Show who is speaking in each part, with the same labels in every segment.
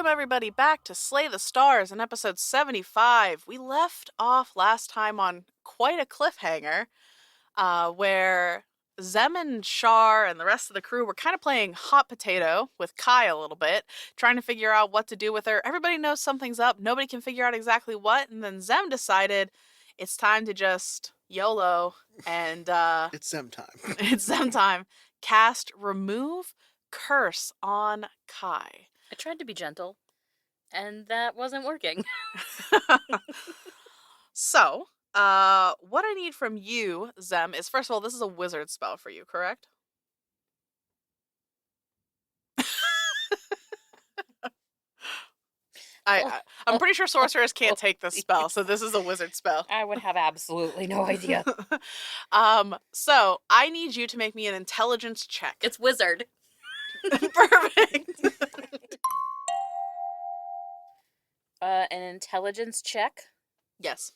Speaker 1: Welcome everybody back to Slay the Stars in episode 75. We left off last time on quite a cliffhanger, where Zem and Shar and the rest of the crew were kind of playing hot potato with Kai a little bit, trying to figure out what to do with her. Everybody knows something's up, nobody can figure out exactly what, and then Zem decided it's time to just YOLO and
Speaker 2: It's Zem time.
Speaker 1: it's Zem time. Cast Remove Curse on Kai.
Speaker 3: I tried to be gentle, and that wasn't working.
Speaker 1: So, what I need from you, Zem, is first of all, this is a wizard spell for you, correct? I'm pretty sure sorcerers can't take this spell, so this is a wizard spell.
Speaker 3: I would have absolutely no idea.
Speaker 1: So I need you to make me an intelligence check.
Speaker 3: It's wizard.
Speaker 1: Perfect.
Speaker 3: An intelligence check.
Speaker 1: Yes.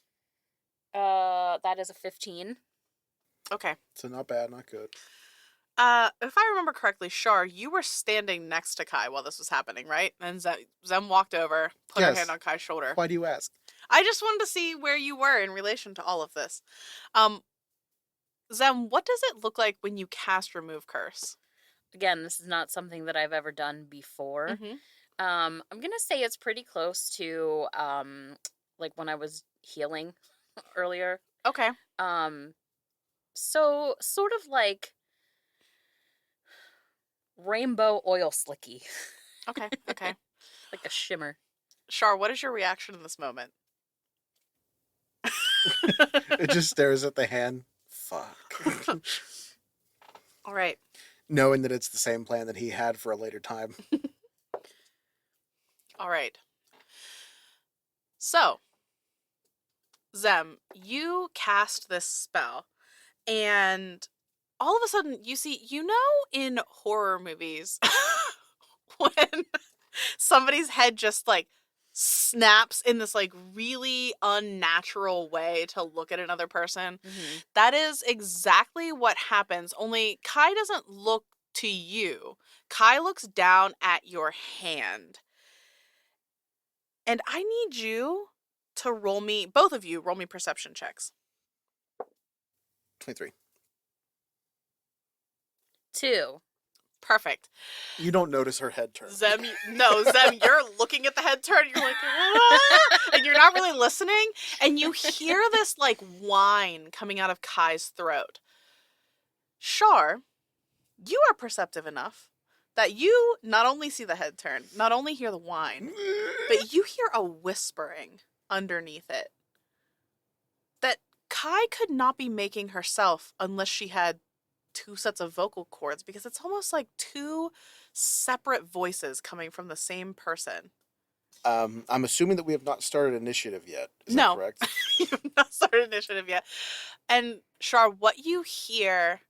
Speaker 3: That is a 15.
Speaker 1: Okay.
Speaker 2: So not bad, not good.
Speaker 1: If I remember correctly, Shar, you were standing next to Kai while this was happening, right? And Zem walked over, put her hand on Kai's shoulder.
Speaker 2: Why do you ask?
Speaker 1: I just wanted to see where you were in relation to all of this. Zem, what does it look like when you cast Remove Curse?
Speaker 3: Again, this is not something that I've ever done before.
Speaker 1: Mm-hmm.
Speaker 3: I'm gonna say it's pretty close to like when I was healing earlier.
Speaker 1: Okay.
Speaker 3: So sort of like rainbow oil slicky.
Speaker 1: Okay.
Speaker 3: Like a shimmer.
Speaker 1: Shar, what is your reaction in this moment?
Speaker 2: It just stares at the hand. Fuck.
Speaker 1: All right.
Speaker 2: Knowing that it's the same plan that he had for a later time.
Speaker 1: All right. So, Zem, you cast this spell, and all of a sudden you see, in horror movies, when somebody's head just like snaps in this like really unnatural way to look at another person.
Speaker 3: Mm-hmm.
Speaker 1: That is exactly what happens, only Kai doesn't look to you. Kai looks down at your hand. And I need you to both of you, roll me perception checks.
Speaker 2: 23.
Speaker 3: 2.
Speaker 1: Perfect.
Speaker 2: You don't notice her head turn.
Speaker 1: Zem, you're looking at the head turn, you're like, ah! And you're not really listening, and you hear this, like, whine coming out of Kai's throat. Shar, you are perceptive enough that you not only see the head turn, not only hear the whine, but you hear a whispering underneath it that Kai could not be making herself unless she had 2 sets of vocal cords, because it's almost like 2 separate voices coming from the same person.
Speaker 2: I'm assuming that we have not started initiative yet. Is that correct?
Speaker 1: You have not started initiative yet. And Shar, what you hear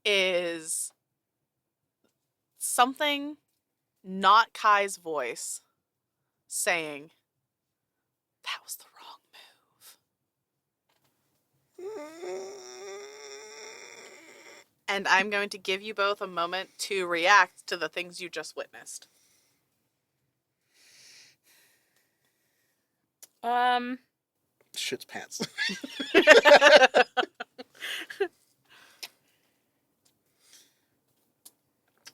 Speaker 1: is something, not Kai's voice, saying, "That was the wrong move." And I'm going to give you both a moment to react to the things you just witnessed.
Speaker 2: Shit's pants.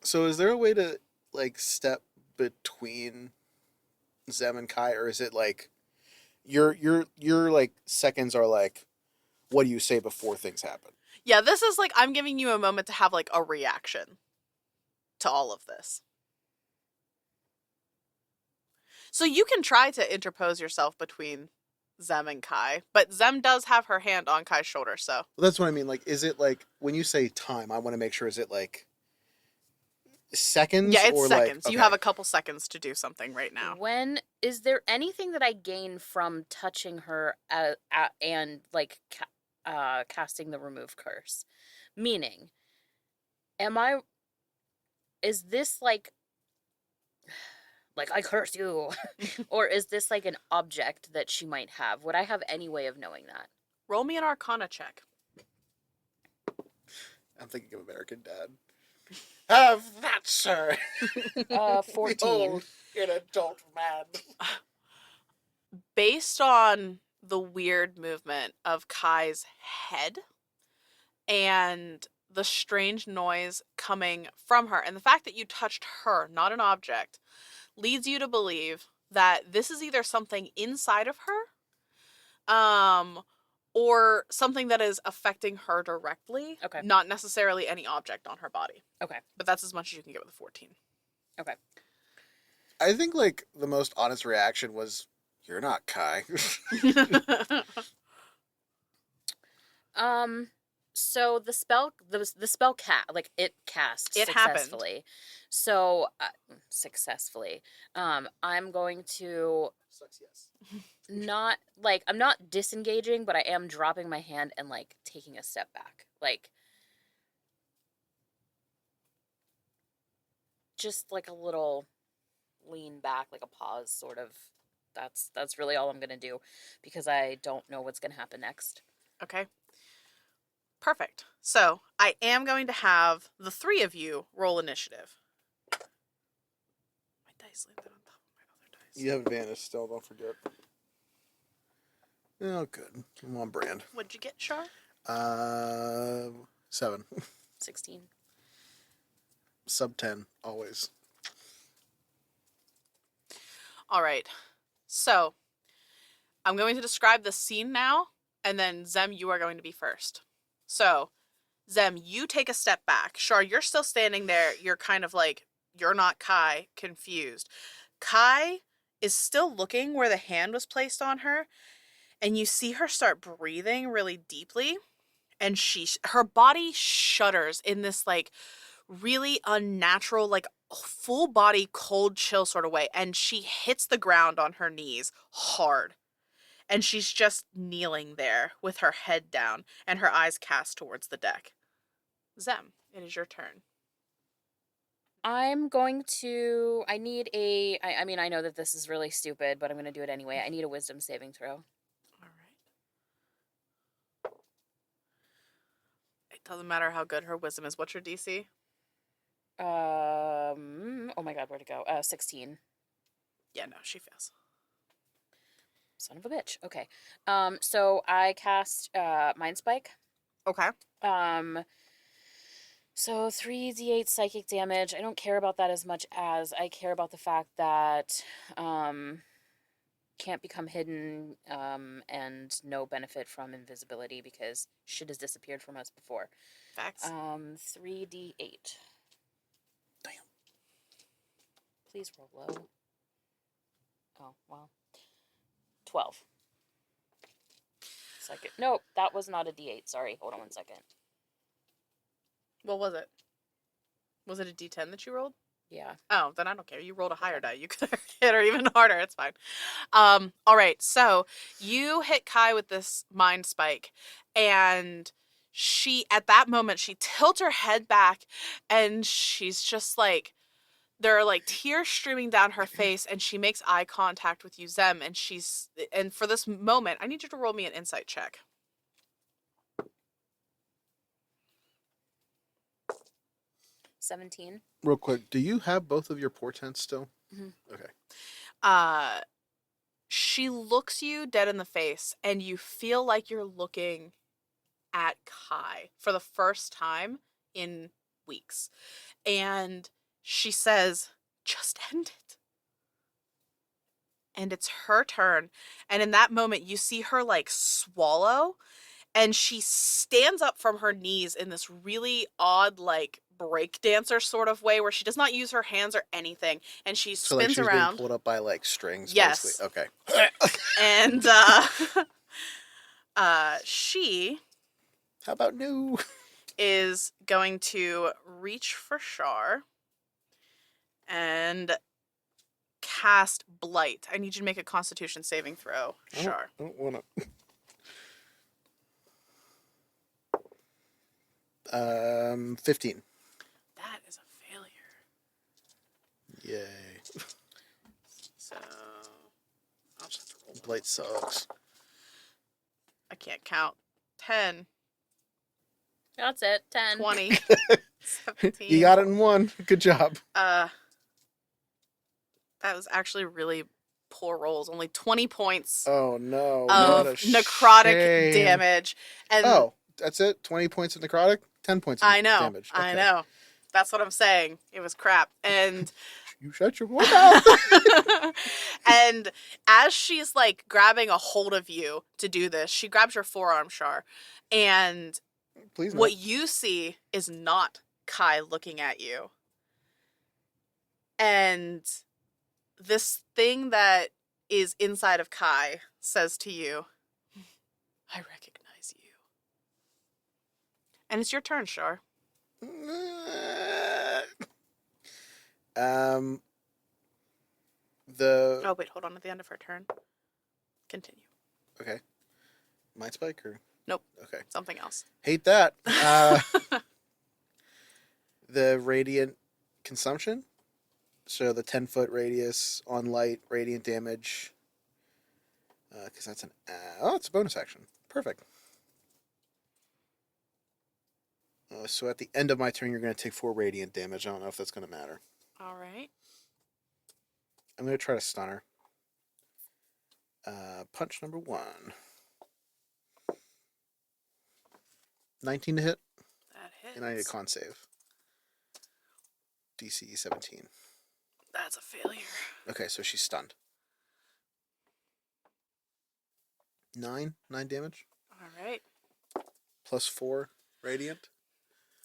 Speaker 2: So is there a way to, like, step between Zem and Kai, or is it like your like seconds are like, what do you say before things happen?
Speaker 1: Yeah, this is like, I'm giving you a moment to have like a reaction to all of this. So you can try to interpose yourself between Zem and Kai, but Zem does have her hand on Kai's shoulder, so.
Speaker 2: Well, that's what I mean. Like, is it like, when you say time, I want to make sure, is it like seconds?
Speaker 1: Yeah, it's
Speaker 2: or
Speaker 1: seconds.
Speaker 2: Like,
Speaker 1: You
Speaker 2: okay.
Speaker 1: have a couple seconds to do something right now.
Speaker 3: Is there anything that I gain from touching her and like casting the Remove Curse? Meaning, is this like I curse you? Or is this like an object that she might have? Would I have any way of knowing that?
Speaker 1: Roll me an Arcana check.
Speaker 2: I'm thinking of American Dad. Have that, sir.
Speaker 3: 14.
Speaker 2: Behold, an adult man.
Speaker 1: Based on the weird movement of Kai's head and the strange noise coming from her, and the fact that you touched her, not an object, leads you to believe that this is either something inside of her, or something that is affecting her directly,
Speaker 3: Okay.
Speaker 1: not necessarily any object on her body.
Speaker 3: Okay.
Speaker 1: But that's as much as you can get with a 14.
Speaker 3: Okay.
Speaker 2: I think, like, the most honest reaction was, "You're not Kai."
Speaker 3: So the spell it cast
Speaker 1: It happened.
Speaker 3: successfully. So successfully. I'm going to
Speaker 2: Sucks, yes.
Speaker 3: not like I'm not disengaging, but I am dropping my hand and like taking a step back. Like just like a little lean back, like a pause sort of. That's really all I'm going to do because I don't know what's going to happen next.
Speaker 1: Okay. Perfect. So I am going to have the three of you roll initiative. My dice landed on top of my other dice.
Speaker 2: You have advantage still, don't forget. Oh, good. I'm on brand.
Speaker 1: What'd you get, Shar?
Speaker 2: 7.
Speaker 3: 16.
Speaker 2: Sub 10, always.
Speaker 1: All right. So I'm going to describe the scene now, and then Zem, you are going to be first. So, Zem, you take a step back. Shar, you're still standing there. You're kind of like, you're not Kai, confused. Kai is still looking where the hand was placed on her, and you see her start breathing really deeply, and her body shudders in this like really unnatural, like full body cold chill sort of way, and she hits the ground on her knees hard. And she's just kneeling there with her head down and her eyes cast towards the deck. Zem, it is your turn.
Speaker 3: I'm going to. I need a. I mean, I know that this is really stupid, but I'm going to do it anyway. I need a wisdom saving throw.
Speaker 1: All right. It doesn't matter how good her wisdom is. What's your DC?
Speaker 3: Oh my god, where'd it go? 16.
Speaker 1: Yeah, no, she fails.
Speaker 3: Son of a bitch. Okay. So I cast Mind Spike.
Speaker 1: Okay.
Speaker 3: So 3d8 psychic damage. I don't care about that as much as I care about the fact that can't become hidden and no benefit from invisibility because shit has disappeared from us before.
Speaker 1: Facts.
Speaker 3: 3d8.
Speaker 2: Damn.
Speaker 3: Please roll low. Oh, well. 12. Second. Nope, that was not a d8. Sorry. Hold on 1 second.
Speaker 1: What was it? Was it a D10 that you rolled?
Speaker 3: Yeah.
Speaker 1: Oh, then I don't care. You rolled a higher die. You could hit her even harder. It's fine. All right. So you hit Kai with this mind spike, and she, at that moment, she tilts her head back, and she's just like, there are like tears streaming down her face, and she makes eye contact with you, Zem, and for this moment, I need you to roll me an insight check.
Speaker 3: 17.
Speaker 2: Real quick, do you have both of your portents still?
Speaker 3: Mm-hmm.
Speaker 2: Okay.
Speaker 1: She looks you dead in the face, and you feel like you're looking at Kai for the first time in weeks. And she says, "Just end it." And it's her turn. And in that moment, you see her like swallow, and she stands up from her knees in this really odd, like, break dancer sort of way where she does not use her hands or anything, and she
Speaker 2: So, like,
Speaker 1: spins
Speaker 2: she's
Speaker 1: around.
Speaker 2: being pulled up by, like, strings,
Speaker 1: Yes.
Speaker 2: basically. Okay.
Speaker 1: And she
Speaker 2: How about no?
Speaker 1: is going to reach for Shar and cast Blight. I need you to make a Constitution saving throw, Shar.
Speaker 2: I don't want to. 15.
Speaker 1: That is a failure.
Speaker 2: Yay.
Speaker 1: So I'll just have to roll.
Speaker 2: Blight sucks.
Speaker 1: I can't count. 10.
Speaker 3: That's it. 10.
Speaker 1: 20. 17.
Speaker 2: You got it in one. Good job.
Speaker 1: That was actually really poor rolls. Only 20 points
Speaker 2: Oh no!
Speaker 1: of
Speaker 2: What a
Speaker 1: necrotic
Speaker 2: shame.
Speaker 1: damage. And
Speaker 2: Oh, that's it. 20 points of necrotic. 10 points of
Speaker 1: I know.
Speaker 2: damage.
Speaker 1: I
Speaker 2: Okay.
Speaker 1: know. That's what I'm saying. It was crap. And
Speaker 2: You shut your mouth.
Speaker 1: and as she's like grabbing a hold of you to do this, she grabs your forearm, Shar. And
Speaker 2: Please no.
Speaker 1: what you see is not Kai looking at you. And this thing that is inside of Kai says to you, I recognize you. And it's your turn, Shar.
Speaker 2: The
Speaker 1: Oh, wait, hold on. At the end of her turn. Continue.
Speaker 2: okay. Mind spike or
Speaker 1: Nope.
Speaker 2: okay.
Speaker 1: Something else.
Speaker 2: Hate that. The radiant consumption. So the 10-foot radius on light radiant damage. Because that's it's a bonus action. Perfect. So at the end of my turn, you're going to take 4 radiant damage. I don't know if that's going to matter.
Speaker 1: All right.
Speaker 2: I'm going to try to stun her. Punch number 1. 19 to hit.
Speaker 1: That hits.
Speaker 2: And I need a con save. DC 17.
Speaker 1: That's a failure.
Speaker 2: Okay, so she's stunned. 9 damage.
Speaker 1: All right.
Speaker 2: Plus 4 radiant.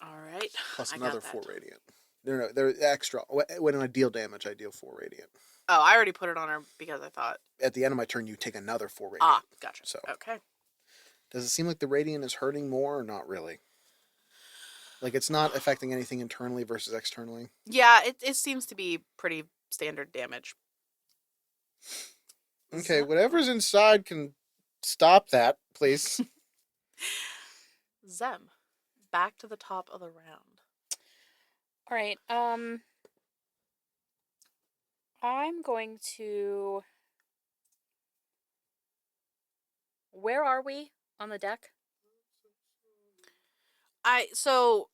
Speaker 1: All right.
Speaker 2: Plus
Speaker 1: I got
Speaker 2: another
Speaker 1: that.
Speaker 2: 4 radiant. No, they're extra. When I deal damage, I deal 4 radiant.
Speaker 1: Oh, I already put it on her because I thought.
Speaker 2: At the end of my turn, you take another 4 radiant.
Speaker 1: Ah, gotcha.
Speaker 2: So,
Speaker 1: okay.
Speaker 2: does it seem like the radiant is hurting more or not really? Like it's not affecting anything internally versus externally?
Speaker 1: Yeah, it seems to be pretty standard damage.
Speaker 2: Okay, whatever's inside can stop that, please.
Speaker 1: Zem, back to the top of the round.
Speaker 3: All right. I'm going to. Where are we on the deck?
Speaker 1: So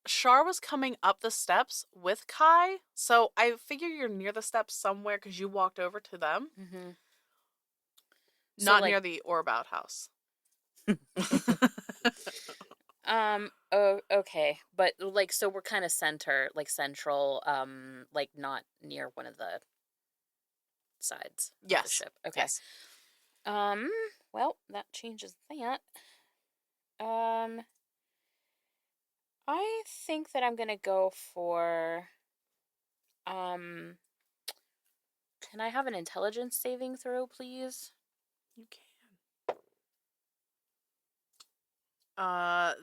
Speaker 1: Shar was coming up the steps with Kai, so I figure you're near the steps somewhere because you walked over to them.
Speaker 3: Mm-hmm.
Speaker 1: Not near the orb outhouse.
Speaker 3: Oh, okay, but like, so we're kind of central, like not near one of the sides of the
Speaker 1: Yes.
Speaker 3: ship. Okay.
Speaker 1: Yes.
Speaker 3: Well, that changes that. I think that I'm gonna go for, can I have an intelligence saving throw, please?
Speaker 1: You can.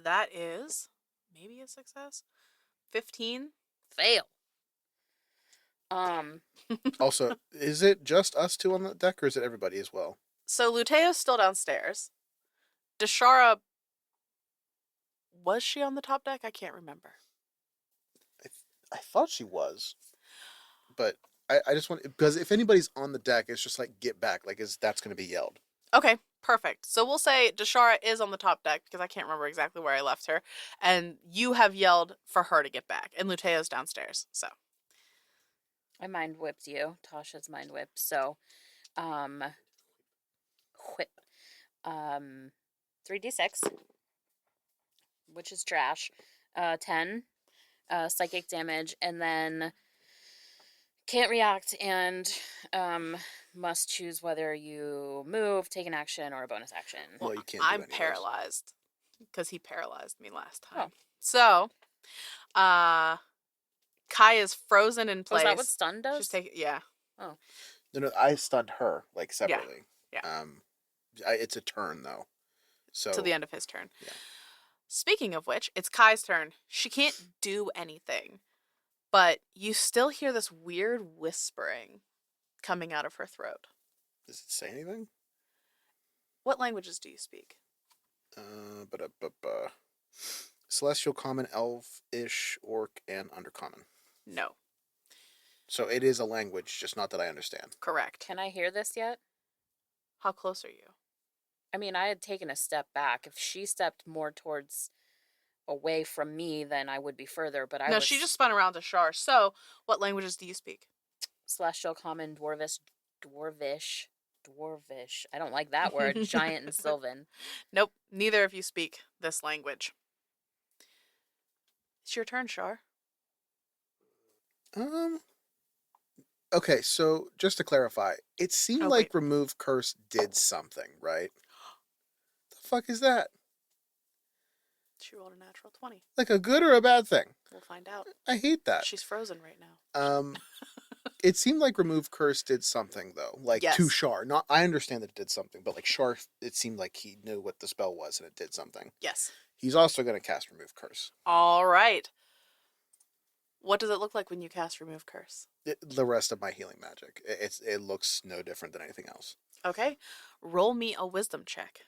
Speaker 1: That is maybe a success. 15.
Speaker 3: Fail.
Speaker 2: Also, is it just us two on the deck, or is it everybody as well?
Speaker 1: So Luteo's still downstairs. Deshara, was she on the top deck? I can't remember.
Speaker 2: I thought she was, but I just want, because if anybody's on the deck, it's just like get back, like that's going to be yelled.
Speaker 1: Okay, perfect. So we'll say Deshara is on the top deck because I can't remember exactly where I left her, and you have yelled for her to get back, and Luteo's downstairs. So
Speaker 3: I mind whipped you. Tasha's mind whipped. So, whip. 3d6, which is trash. 10 psychic damage, and then can't react and must choose whether you move, take an action, or a bonus action.
Speaker 2: Well, you can't.
Speaker 1: I'm paralyzed because he paralyzed me last time. So, Kai is frozen in place.
Speaker 3: Is that what stun does?
Speaker 1: Yeah.
Speaker 3: Oh.
Speaker 2: No, I stunned her like separately.
Speaker 1: Yeah.
Speaker 2: It's a turn though. So
Speaker 1: to the end of his turn.
Speaker 2: Yeah.
Speaker 1: Speaking of which, it's Kai's turn. She can't do anything, but you still hear this weird whispering coming out of her throat.
Speaker 2: Does it say anything?
Speaker 1: What languages do you speak?
Speaker 2: Celestial, Common, Elvish, Orc, and Undercommon.
Speaker 1: No.
Speaker 2: So it is a language, just not that I understand.
Speaker 1: Correct.
Speaker 3: Can I hear this yet?
Speaker 1: How close are you?
Speaker 3: I mean, I had taken a step back. If she stepped more towards away from me, then I would be further. But I
Speaker 1: No,
Speaker 3: was
Speaker 1: she just spun around to Shar. So, what languages do you speak?
Speaker 3: Celestial, Common, Dwarvish. I don't like that word. Giant and Sylvan.
Speaker 1: Nope, neither of you speak this language. It's your turn, Shar.
Speaker 2: Okay, so just to clarify, it seemed
Speaker 1: Oh,
Speaker 2: like
Speaker 1: wait.
Speaker 2: remove curse did something, right? The fuck is that?
Speaker 1: She rolled a natural 20.
Speaker 2: Like a good or a bad thing?
Speaker 1: We'll find out.
Speaker 2: I hate that.
Speaker 1: She's frozen right now.
Speaker 2: It seemed like remove curse did something though, like to
Speaker 1: Yes.
Speaker 2: Shar. Not, I understand that it did something, but like Shar, it seemed like he knew what the spell was and it did something.
Speaker 1: Yes.
Speaker 2: He's also going to cast remove curse.
Speaker 1: All right. What does it look like when you cast remove curse?
Speaker 2: The rest of my healing magic, it looks no different than anything else.
Speaker 1: Okay. Roll me a wisdom check.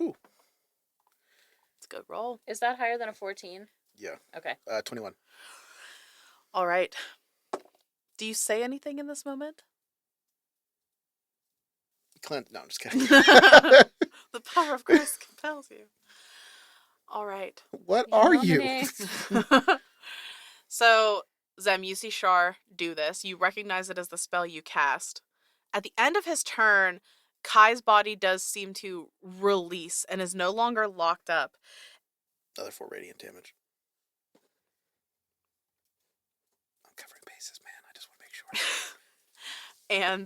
Speaker 2: Ooh.
Speaker 1: It's a good roll.
Speaker 3: Is that higher than a 14?
Speaker 2: Yeah.
Speaker 3: Okay.
Speaker 2: 21.
Speaker 1: All right. Do you say anything in this moment?
Speaker 2: Clint, no, I'm just kidding.
Speaker 1: The power of grace compels you. All right.
Speaker 2: What are you?
Speaker 3: Nominate.
Speaker 1: So, Zem, you see Shar do this. You recognize it as the spell you cast. At the end of his turn, Kai's body does seem to release and is no longer locked up.
Speaker 2: Another 4 radiant damage. I'm covering bases, man. I just want to make sure.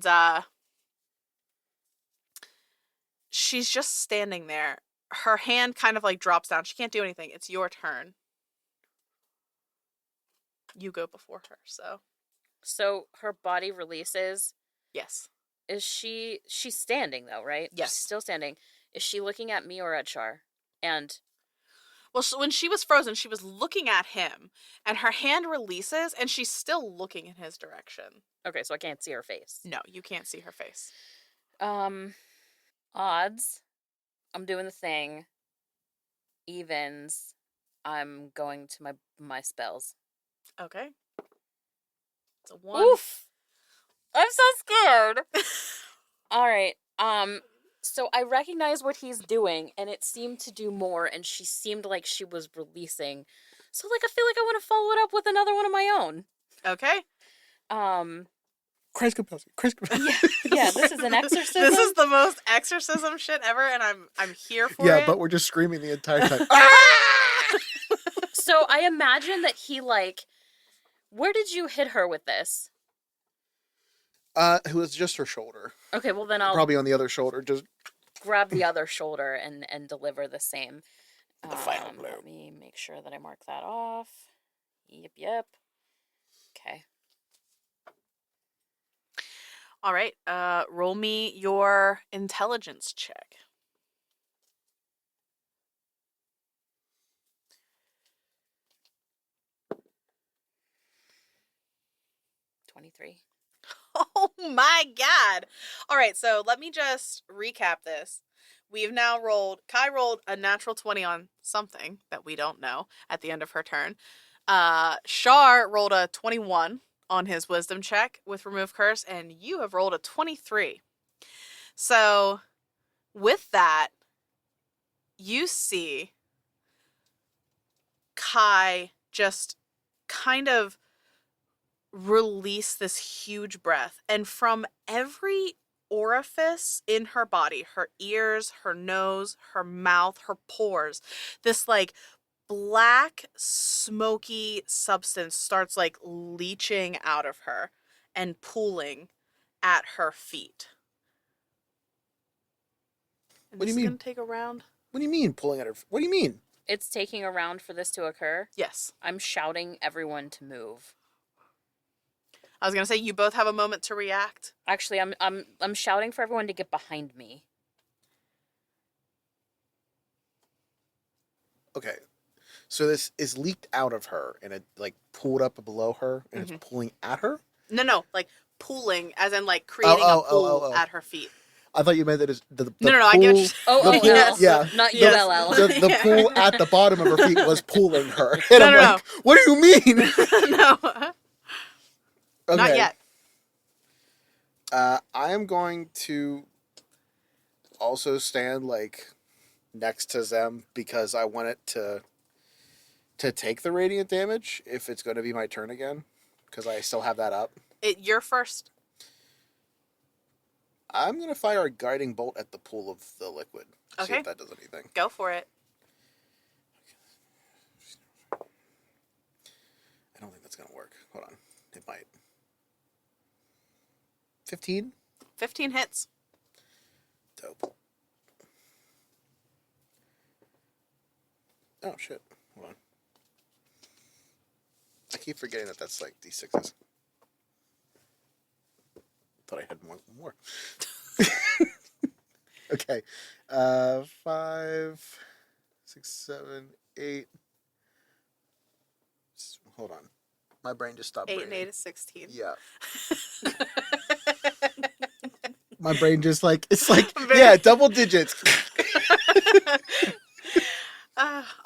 Speaker 1: And she's just standing there. Her hand kind of like drops down. She can't do anything. It's your turn. You go before her, so.
Speaker 3: So her body releases.
Speaker 1: Yes.
Speaker 3: She's standing though, right?
Speaker 1: Yes.
Speaker 3: She's still standing. Is she looking at me or at Shar? And
Speaker 1: Well, so when she was frozen, she was looking at him, and her hand releases, and she's still looking in his direction.
Speaker 3: okay, so I can't see her face.
Speaker 1: No, you can't see her face.
Speaker 3: Odds. I'm doing the thing. Evens. I'm going to my spells.
Speaker 1: Okay. It's a 1.
Speaker 3: Oof. I'm so scared. All right. So I recognize what he's doing, and it seemed to do more, and she seemed like she was releasing. So, like, I feel like I want to follow it up with another one of my own.
Speaker 1: Okay.
Speaker 2: Christ compels you. Christ compels you.
Speaker 3: Yeah, this is an exorcism.
Speaker 1: This is the most exorcism shit ever, and I'm here for it.
Speaker 2: Yeah, but we're just screaming the entire time.
Speaker 3: So I imagine that he, like, where did you hit her with this?
Speaker 2: It was just her shoulder.
Speaker 3: Okay, well then I'll
Speaker 2: Probably on the other shoulder. Just
Speaker 3: grab the other shoulder and deliver the same.
Speaker 2: The final blow.
Speaker 3: Let me make sure that I mark that off. Yep. Okay.
Speaker 1: All right. Roll me your intelligence check.
Speaker 3: $23.
Speaker 1: Oh my god. All right, so let me just recap this. We've now rolled, Kai rolled a natural 20 on something that we don't know at the end of her turn. Shar rolled a 21 on his wisdom check with remove curse, and you have rolled a 23. So with that, you see Kai just kind of release this huge breath, and from every orifice in her body, her ears, her nose, her mouth, her pores, this like black smoky substance starts like leaching out of her and pooling at her feet. And
Speaker 2: What do you
Speaker 1: this
Speaker 2: mean?
Speaker 1: is gonna take a round.
Speaker 2: what do you mean pulling at her? What do you mean?
Speaker 3: It's taking a round for this to occur.
Speaker 1: Yes.
Speaker 3: I'm shouting everyone to move.
Speaker 1: I was gonna say you both have a moment to react.
Speaker 3: Actually, I'm shouting for everyone to get behind me.
Speaker 2: Okay, so this is leaked out of her and it like pulled up below her and it's pulling at her.
Speaker 1: No, like pooling, as in like creating a pool
Speaker 2: oh.
Speaker 1: at her feet.
Speaker 2: I thought you meant that the
Speaker 1: No,
Speaker 2: pool,
Speaker 1: I get what
Speaker 3: Oh,
Speaker 2: The pool-
Speaker 3: yes.
Speaker 2: yeah.
Speaker 3: Not
Speaker 1: Yes.
Speaker 3: ULL.
Speaker 2: the pool at the bottom of her feet was pulling her. And I'm
Speaker 1: No.
Speaker 2: like, what do you mean?
Speaker 1: No,
Speaker 2: Okay.
Speaker 1: not yet.
Speaker 2: I am going to also stand like next to Zem because I want it to take the radiant damage if it's going to be my turn again because I still have that up.
Speaker 1: You're first.
Speaker 2: I'm going to fire a guiding bolt at the pool of the liquid. See
Speaker 1: Okay.
Speaker 2: if that does anything.
Speaker 1: Go for it.
Speaker 2: I don't think that's going to work. Hold on. It might. 15?
Speaker 1: 15 hits.
Speaker 2: Dope. Oh, shit. Hold on. I keep forgetting that that's like D6s. Thought I had more. Okay. 5, 6, 7, 8. Hold on. My brain just stopped
Speaker 1: 8 and
Speaker 2: braining.
Speaker 1: 8 is 16.
Speaker 2: Yeah. My brain just like, it's like,
Speaker 1: Very-
Speaker 2: yeah, double digits.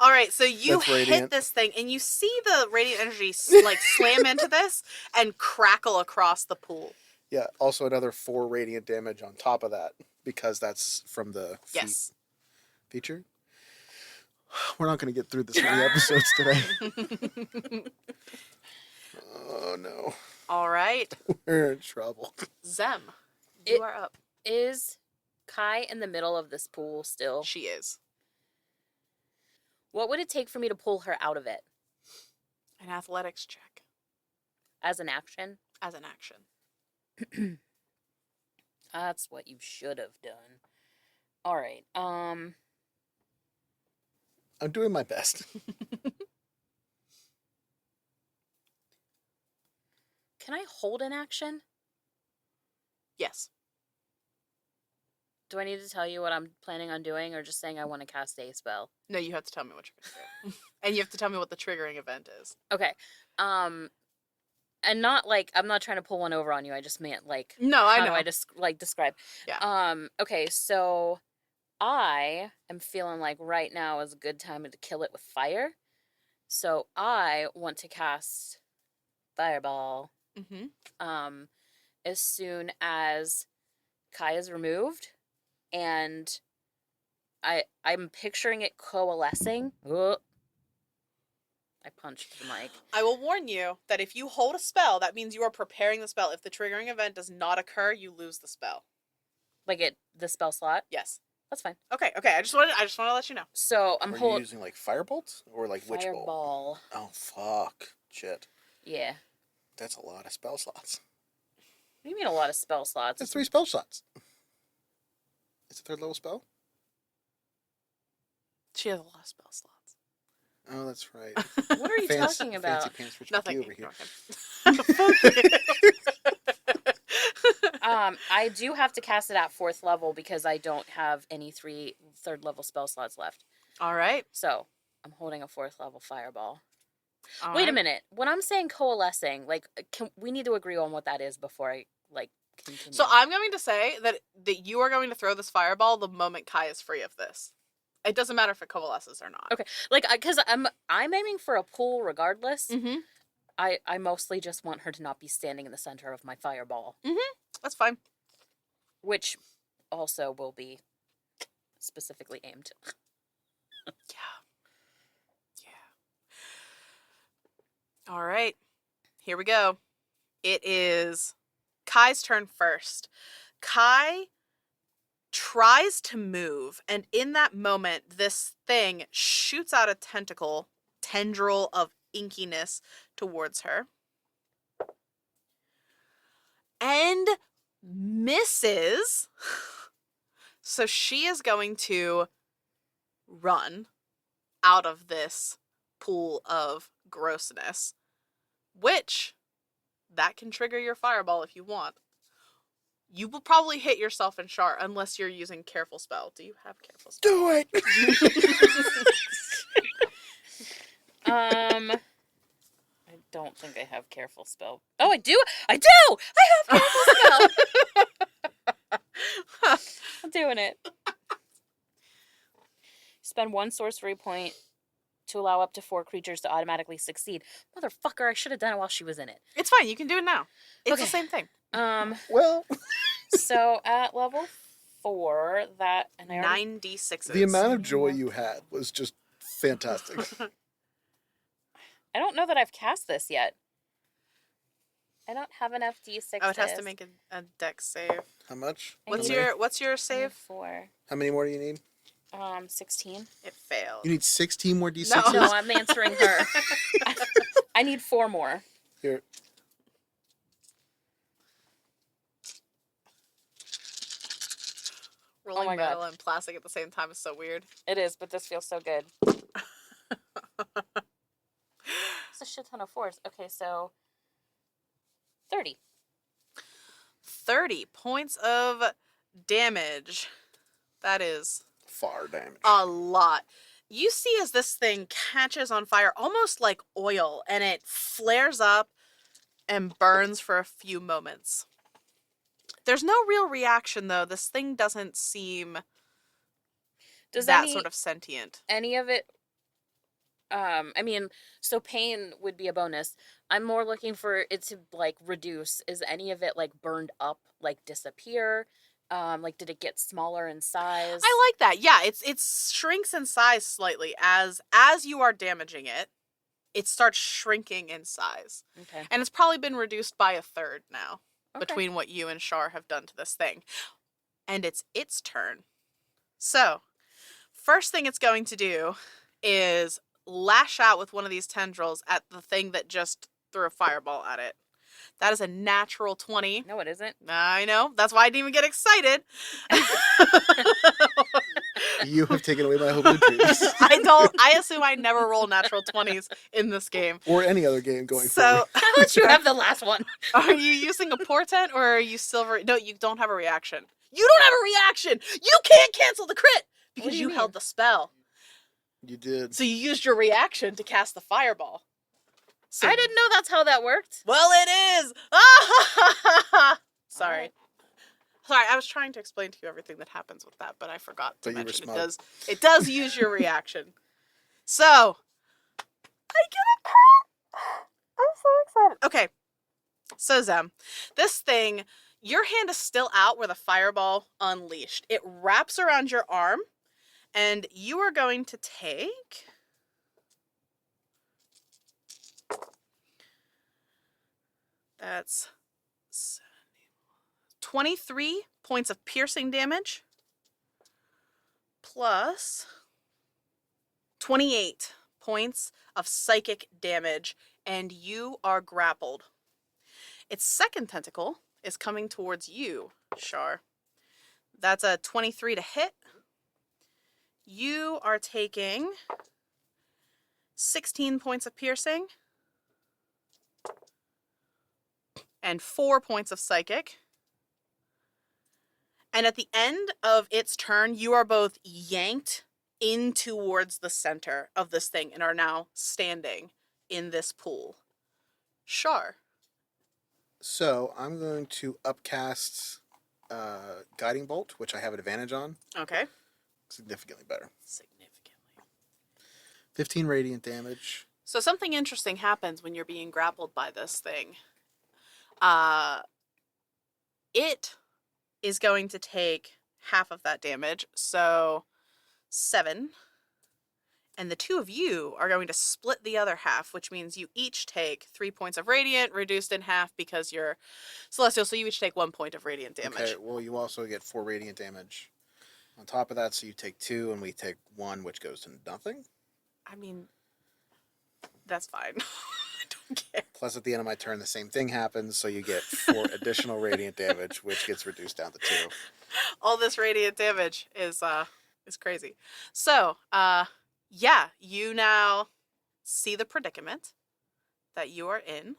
Speaker 1: All right, so you
Speaker 2: That's
Speaker 1: hit
Speaker 2: radiant.
Speaker 1: this thing, and you see the radiant energy like slam into this and crackle across the pool.
Speaker 2: Yeah, also another 4 radiant damage on top of that because that's from the
Speaker 1: Yes.
Speaker 2: feature. We're not going to get through this many episodes today. Oh no.
Speaker 1: All right,
Speaker 2: We're in trouble.
Speaker 1: Zem, you are up.
Speaker 3: Is Kai in the middle of this pool still?
Speaker 1: She is.
Speaker 3: What would it take for me to pull her out of it
Speaker 1: An athletics check
Speaker 3: as an action?
Speaker 1: as an action.
Speaker 3: That's what you should have done. All right.
Speaker 2: I'm doing my best.
Speaker 3: Can I hold an action?
Speaker 1: Yes.
Speaker 3: Do I need to tell you what I'm planning on doing, or just saying I want to cast a spell?
Speaker 1: No, you have to tell me what you're going to do. And you have to tell me what the triggering event is.
Speaker 3: Okay. And not like I'm not trying to pull one over on you. I just meant like
Speaker 1: No, I
Speaker 3: how
Speaker 1: know.
Speaker 3: do I just like describe?
Speaker 1: Yeah.
Speaker 3: Okay, so I am feeling like right now is a good time to kill it with fire. So I want to cast Fireball
Speaker 1: Mm-hmm.
Speaker 3: as soon as Kai is removed, and I'm picturing it coalescing. Ugh. I punched the mic.
Speaker 1: I will warn you that if you hold a spell, that means you are preparing the spell. If the triggering event does not occur, you lose the spell.
Speaker 3: Like the spell slot.
Speaker 1: Yes.
Speaker 3: That's fine.
Speaker 1: Okay. I just want to let you know.
Speaker 3: So I'm
Speaker 2: Are you
Speaker 3: holding
Speaker 2: using like firebolt or like witch bolt?
Speaker 3: Fireball.
Speaker 2: Oh fuck. Shit.
Speaker 3: Yeah.
Speaker 2: That's a lot of spell slots.
Speaker 3: What do you mean a lot of spell slots?
Speaker 2: That's 3 spell slots. It's a 3rd level spell?
Speaker 1: She has a lot of spell slots.
Speaker 2: Oh, that's right.
Speaker 3: What are you talking about?
Speaker 2: Fancy pants rich
Speaker 1: Nothing.
Speaker 2: over here.
Speaker 3: I do have to cast it at 4th level because I don't have any 3rd level spell slots left.
Speaker 1: All right.
Speaker 3: So I'm holding a 4th level fireball.
Speaker 1: All
Speaker 3: Wait a
Speaker 1: right.
Speaker 3: minute. When I'm saying coalescing, like, we need to agree on what that is before I like continue.
Speaker 1: So I'm going to say that you are going to throw this fireball the moment Kai is free of this. It doesn't matter if it coalesces or not.
Speaker 3: Okay, like, because I'm aiming for a pool regardless.
Speaker 1: Mm-hmm.
Speaker 3: I mostly just want her to not be standing in the center of my fireball,
Speaker 1: That's fine.
Speaker 3: which also will be specifically aimed.
Speaker 1: Yeah. All right. Here we go. It is Kai's turn first. Kai tries to move, and in that moment, this thing shoots out a tendril of inkiness towards her. And misses. So she is going to run out of this pool of grossness, which that can trigger your fireball if you want. You will probably hit yourself in Char unless you're using careful spell. Do you have careful spell?
Speaker 2: Do it!
Speaker 3: I don't think I have careful spell. Oh, I do! I have careful spell! I'm doing it. Spend 1 sorcery point to allow up to 4 creatures to automatically succeed. Motherfucker, I should have done it while she was in it.
Speaker 1: It's fine. You can do it now. It's the
Speaker 3: Okay.
Speaker 1: same thing.
Speaker 2: Well,
Speaker 3: So at level 4, that and I already
Speaker 1: 9d6s.
Speaker 2: the amount of joy you had was just fantastic.
Speaker 3: I don't know that I've cast this yet. I don't have enough d6s.
Speaker 1: Oh, it has to make a dex save.
Speaker 2: How much?
Speaker 1: What's
Speaker 3: need-
Speaker 1: your
Speaker 3: I need
Speaker 1: save?
Speaker 3: 4.
Speaker 2: How many more do you need?
Speaker 3: 16.
Speaker 1: It failed.
Speaker 2: You need 16 more d6s?
Speaker 3: No, I'm answering her. I need 4 more.
Speaker 2: Here.
Speaker 1: Rolling
Speaker 3: my God.
Speaker 1: metal and plastic at the same time is so weird.
Speaker 3: It is, but this feels so good. It's a shit ton of 4s. Okay, so 30.
Speaker 1: 30 points of damage. That is
Speaker 2: Far damage.
Speaker 1: a lot. You see as this thing catches on fire, almost like oil, and it flares up and burns for a few moments. There's no real reaction, though. This thing doesn't seem
Speaker 3: Does
Speaker 1: that sort of sentient.
Speaker 3: any of it I mean, so pain would be a bonus. I'm more looking for it to like reduce. Is any of it like burned up, like disappear? Like did it get smaller in size?
Speaker 1: I like that. Yeah, it shrinks in size slightly as you are damaging it. It starts shrinking in size.
Speaker 3: Okay.
Speaker 1: And it's probably been reduced by a third now
Speaker 3: Okay.
Speaker 1: between what you and Shar have done to this thing. And it's its turn. So, first thing it's going to do is lash out with one of these tendrils at the thing that just threw a fireball at it. That is a natural 20.
Speaker 3: No, it isn't.
Speaker 1: I know. That's why I didn't even get excited.
Speaker 2: You have taken away my hope and dreams.
Speaker 1: I assume I never roll natural 20s in this game.
Speaker 2: Or any other game going
Speaker 1: So,
Speaker 2: forward.
Speaker 3: How about you have the last one?
Speaker 1: are you using a portent or are you silver? No, you don't have a reaction. You don't have a reaction! You can't cancel the crit! Because
Speaker 3: do
Speaker 1: you
Speaker 3: you
Speaker 1: held
Speaker 3: mean?
Speaker 1: the spell.
Speaker 2: You did.
Speaker 1: So you used your reaction to cast the fireball. So,
Speaker 3: I didn't know that's how that worked.
Speaker 1: well, it is! Sorry.
Speaker 3: Alright.
Speaker 1: Sorry, I was trying to explain to you everything that happens with that, but I forgot to
Speaker 2: But you were
Speaker 1: mention
Speaker 2: smug.
Speaker 1: it does use your reaction. So, I get a crit! I'm so excited. Okay, so Zem, this thing, your hand is still out where the fireball unleashed. It wraps around your arm, and you are going to take... That's 23 points of piercing damage plus 28 points of psychic damage, and you are grappled. Its second tentacle is coming towards you, Shar. That's a 23 to hit. You are taking 16 points of piercing and 4 points of psychic. And at the end of its turn, you are both yanked in towards the center of this thing and are now standing in this pool. Shar.
Speaker 2: So I'm going to upcast Guiding Bolt, which I have an advantage on.
Speaker 1: Okay.
Speaker 2: Significantly better.
Speaker 1: Significantly.
Speaker 2: 15 radiant damage.
Speaker 1: So something interesting happens when you're being grappled by this thing. It is going to take half of that damage, so 7. And the two of you are going to split the other half, which means you each take 3 points of radiant, reduced in half because you're celestial, so you each take 1 point of radiant damage.
Speaker 2: Okay, well, you also get 4 radiant damage on top of that, so you take 2, and we take 1, which goes to nothing.
Speaker 1: I mean, that's fine. I don't care.
Speaker 2: Plus, at the end of my turn, the same thing happens, so you get 4 additional radiant damage, which gets reduced down to 2.
Speaker 1: All this radiant damage is crazy. So, yeah, you now see the predicament that you are in.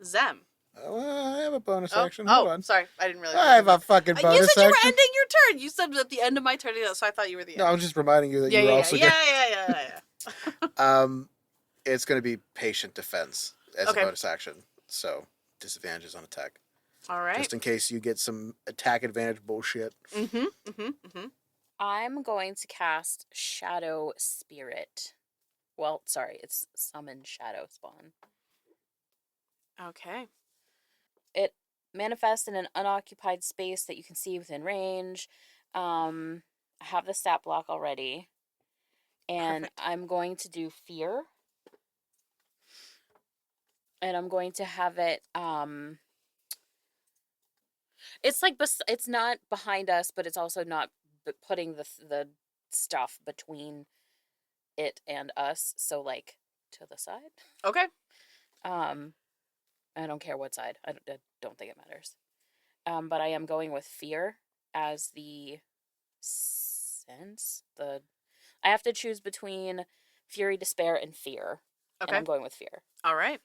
Speaker 1: Zem.
Speaker 2: I have a bonus action. Hold on.
Speaker 1: Sorry, I didn't realize.
Speaker 2: I have a fucking bonus
Speaker 1: You said you were
Speaker 2: action.
Speaker 1: ending your turn. You said at the end of my turn, so I thought you were the end.
Speaker 2: No, I was just reminding you that you were also
Speaker 1: yeah.
Speaker 2: It's going to be patient defense as
Speaker 1: Okay.
Speaker 2: a bonus action. So, disadvantages on attack.
Speaker 1: All right.
Speaker 2: Just in case you get some attack advantage bullshit.
Speaker 3: I'm going to cast Shadow Spirit. Well, sorry, it's Summon Shadow Spawn.
Speaker 1: Okay.
Speaker 3: It manifest in an unoccupied space that you can see within range. I have the stat block already. And
Speaker 1: Perfect.
Speaker 3: I'm going to do fear. And I'm going to have it, it's like, it's not behind us, but it's also not putting the stuff between it and us. So, like, to the side.
Speaker 1: Okay.
Speaker 3: I don't care what side. I don't think it matters. But I am going with fear as the sense. I have to choose between fury, despair, and fear.
Speaker 1: Okay.
Speaker 3: And I'm going with fear.
Speaker 1: All right.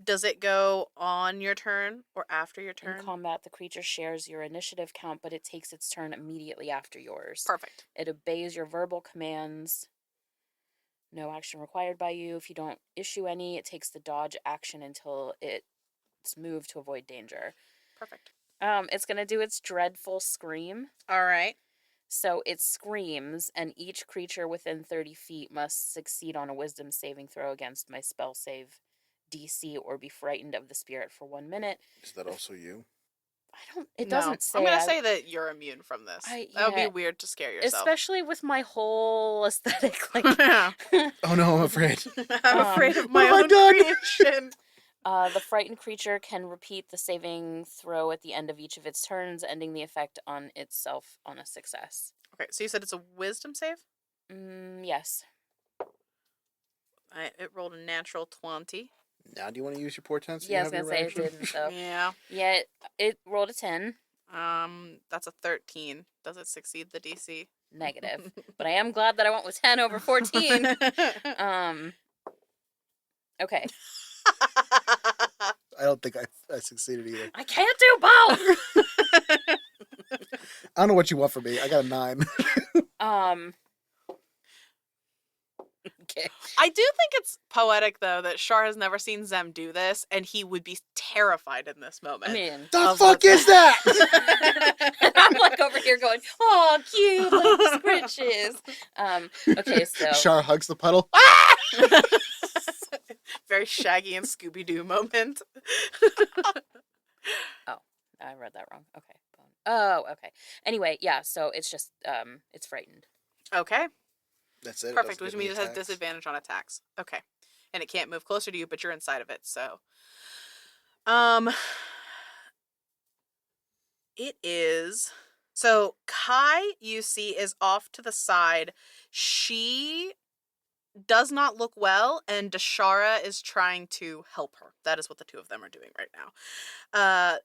Speaker 1: Does it go on your turn or after your turn?
Speaker 3: In combat, the creature shares your initiative count, but it takes its turn immediately after yours.
Speaker 1: Perfect.
Speaker 3: It obeys your verbal commands. No action required by you. If you don't issue any, it takes the dodge action until it's moved to avoid danger.
Speaker 1: Perfect.
Speaker 3: It's going to do its dreadful scream.
Speaker 1: All right.
Speaker 3: So it screams, and each creature within 30 feet must succeed on a wisdom saving throw against my spell save DC or be frightened of the spirit for 1 minute.
Speaker 2: Is that also you?
Speaker 3: It doesn't say.
Speaker 1: I'm going to say that you're immune from this. That would be weird to scare yourself.
Speaker 3: Especially with my whole aesthetic. Like,
Speaker 2: oh no, I'm afraid.
Speaker 1: I'm afraid of my
Speaker 2: what have I
Speaker 1: own
Speaker 2: done?
Speaker 1: creation.
Speaker 3: The frightened creature can repeat the saving throw at the end of each of its turns, ending the effect on itself on a success.
Speaker 1: Okay, so you said it's a wisdom save?
Speaker 3: Yes.
Speaker 1: It rolled a natural 20.
Speaker 2: Now, do you want to use your portents?
Speaker 3: Yeah, I was going to say it didn't, so.
Speaker 1: Yeah.
Speaker 3: Yeah, it rolled a 10.
Speaker 1: That's a 13. Does it succeed the DC?
Speaker 3: Negative. But I am glad that I went with 10 over 14. Okay.
Speaker 2: I don't think I succeeded either.
Speaker 3: I can't do both!
Speaker 2: I don't know what you want from me. I got a 9.
Speaker 3: Okay.
Speaker 1: I do think it's poetic, though, that Shar has never seen Zem do this, and he would be terrified in this moment.
Speaker 3: I mean,
Speaker 2: the fuck is that?
Speaker 3: and I'm like over here going, "Oh, cute little scritches." Okay, so
Speaker 2: Shar hugs the puddle.
Speaker 1: Very Shaggy and Scooby-Doo moment.
Speaker 3: Oh, I read that wrong. Okay. Oh, okay. Anyway, yeah. So it's just it's frightened.
Speaker 1: Okay.
Speaker 2: That's it.
Speaker 1: Perfect, which means it has disadvantage on attacks. Okay. And it can't move closer to you, but you're inside of it, so. It is. So, Kai, you see, is off to the side. She does not look well, and Dashara is trying to help her. That is what the two of them are doing right now.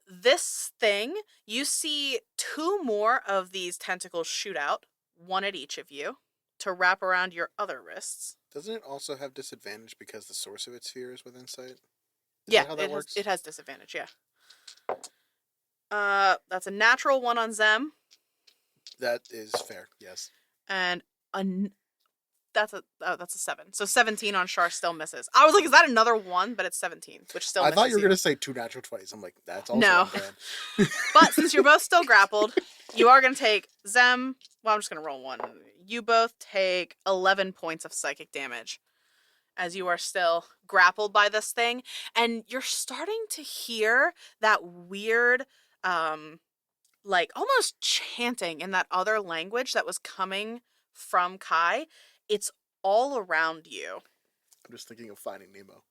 Speaker 1: This thing, you see 2 more of these tentacles shoot out, 1 at each of you, to wrap around your other wrists.
Speaker 2: Doesn't it also have disadvantage because the source of its fear is within sight?
Speaker 1: Yeah,
Speaker 2: how that works?
Speaker 1: It has disadvantage, yeah. That's a natural 1 on Zem.
Speaker 2: That is fair, yes.
Speaker 1: And that's a 7. So 17 on Shar still misses. I was like, is that another 1? But it's 17, which still misses.
Speaker 2: I thought you were going to say 2 natural 20s. I'm like, that's also
Speaker 1: No.
Speaker 2: bad.
Speaker 1: But since you're both still grappled, you are going to take Zem. Well, I'm just going to roll 1. You both take 11 points of psychic damage as you are still grappled by this thing. And you're starting to hear that weird, like almost chanting in that other language that was coming from Kai. It's all around you.
Speaker 2: I'm just thinking of Finding Nemo.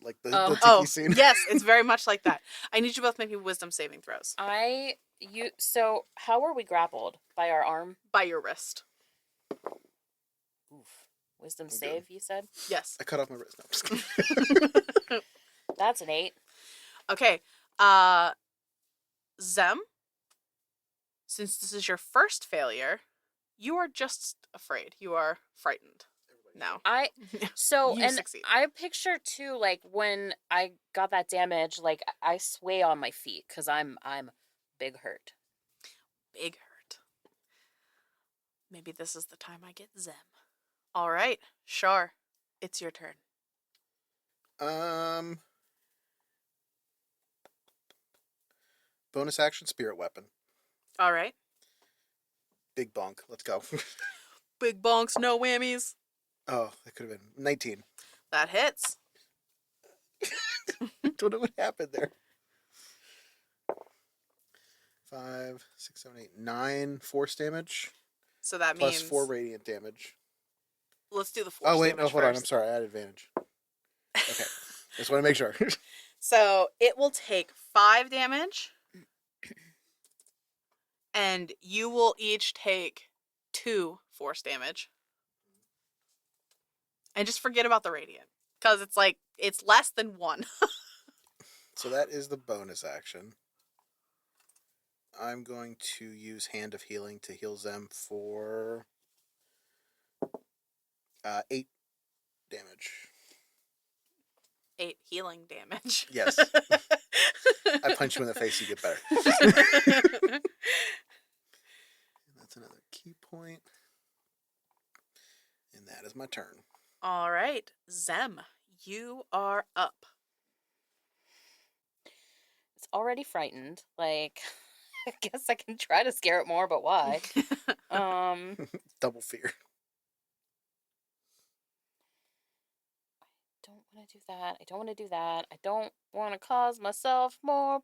Speaker 2: Like the tiki scene.
Speaker 1: Yes, it's very much like that. I need you both to make me wisdom saving throws.
Speaker 3: So how were we grappled? By our arm?
Speaker 1: By your wrist.
Speaker 3: Oof. Wisdom save, you said?
Speaker 1: Yes.
Speaker 2: I cut off my wrist. No, I'm just kidding.
Speaker 3: That's an 8.
Speaker 1: Okay. Zem, since this is your first failure, you are just afraid. You are frightened. No. You succeed.
Speaker 3: I picture too, like when I got that damage, like I sway on my feet because I'm big hurt.
Speaker 1: Big hurt. Maybe this is the time I get Zem. All right, Shar, it's your turn.
Speaker 2: Bonus action, spirit weapon.
Speaker 1: All right.
Speaker 2: Big bonk. Let's go.
Speaker 1: Big bonks, no whammies.
Speaker 2: Oh, that could have been 19.
Speaker 1: That hits.
Speaker 2: Don't know what happened there. 5, 6, 7, 8, 9 force damage.
Speaker 1: So that
Speaker 2: Plus
Speaker 1: means
Speaker 2: 4 radiant damage.
Speaker 1: let's do the force
Speaker 2: Oh, wait,
Speaker 1: damage
Speaker 2: no, hold on. I'm
Speaker 1: first.
Speaker 2: sorry. I had advantage. Okay. Just want to make sure.
Speaker 1: So it will take 5 damage, and you will each take 2 force damage. And just forget about the radiant, because it's less than 1.
Speaker 2: So that is the bonus action. I'm going to use Hand of Healing to heal them for 8 damage.
Speaker 1: 8 healing damage.
Speaker 2: Yes. I punch you in the face, you get better. And that's another key point. And that is my turn.
Speaker 1: All right, Zem, you are up.
Speaker 3: It's already frightened. Like, I guess I can try to scare it more, but why?
Speaker 2: Double fear.
Speaker 3: Don't want to do that. I don't want to do that. I don't want to cause myself more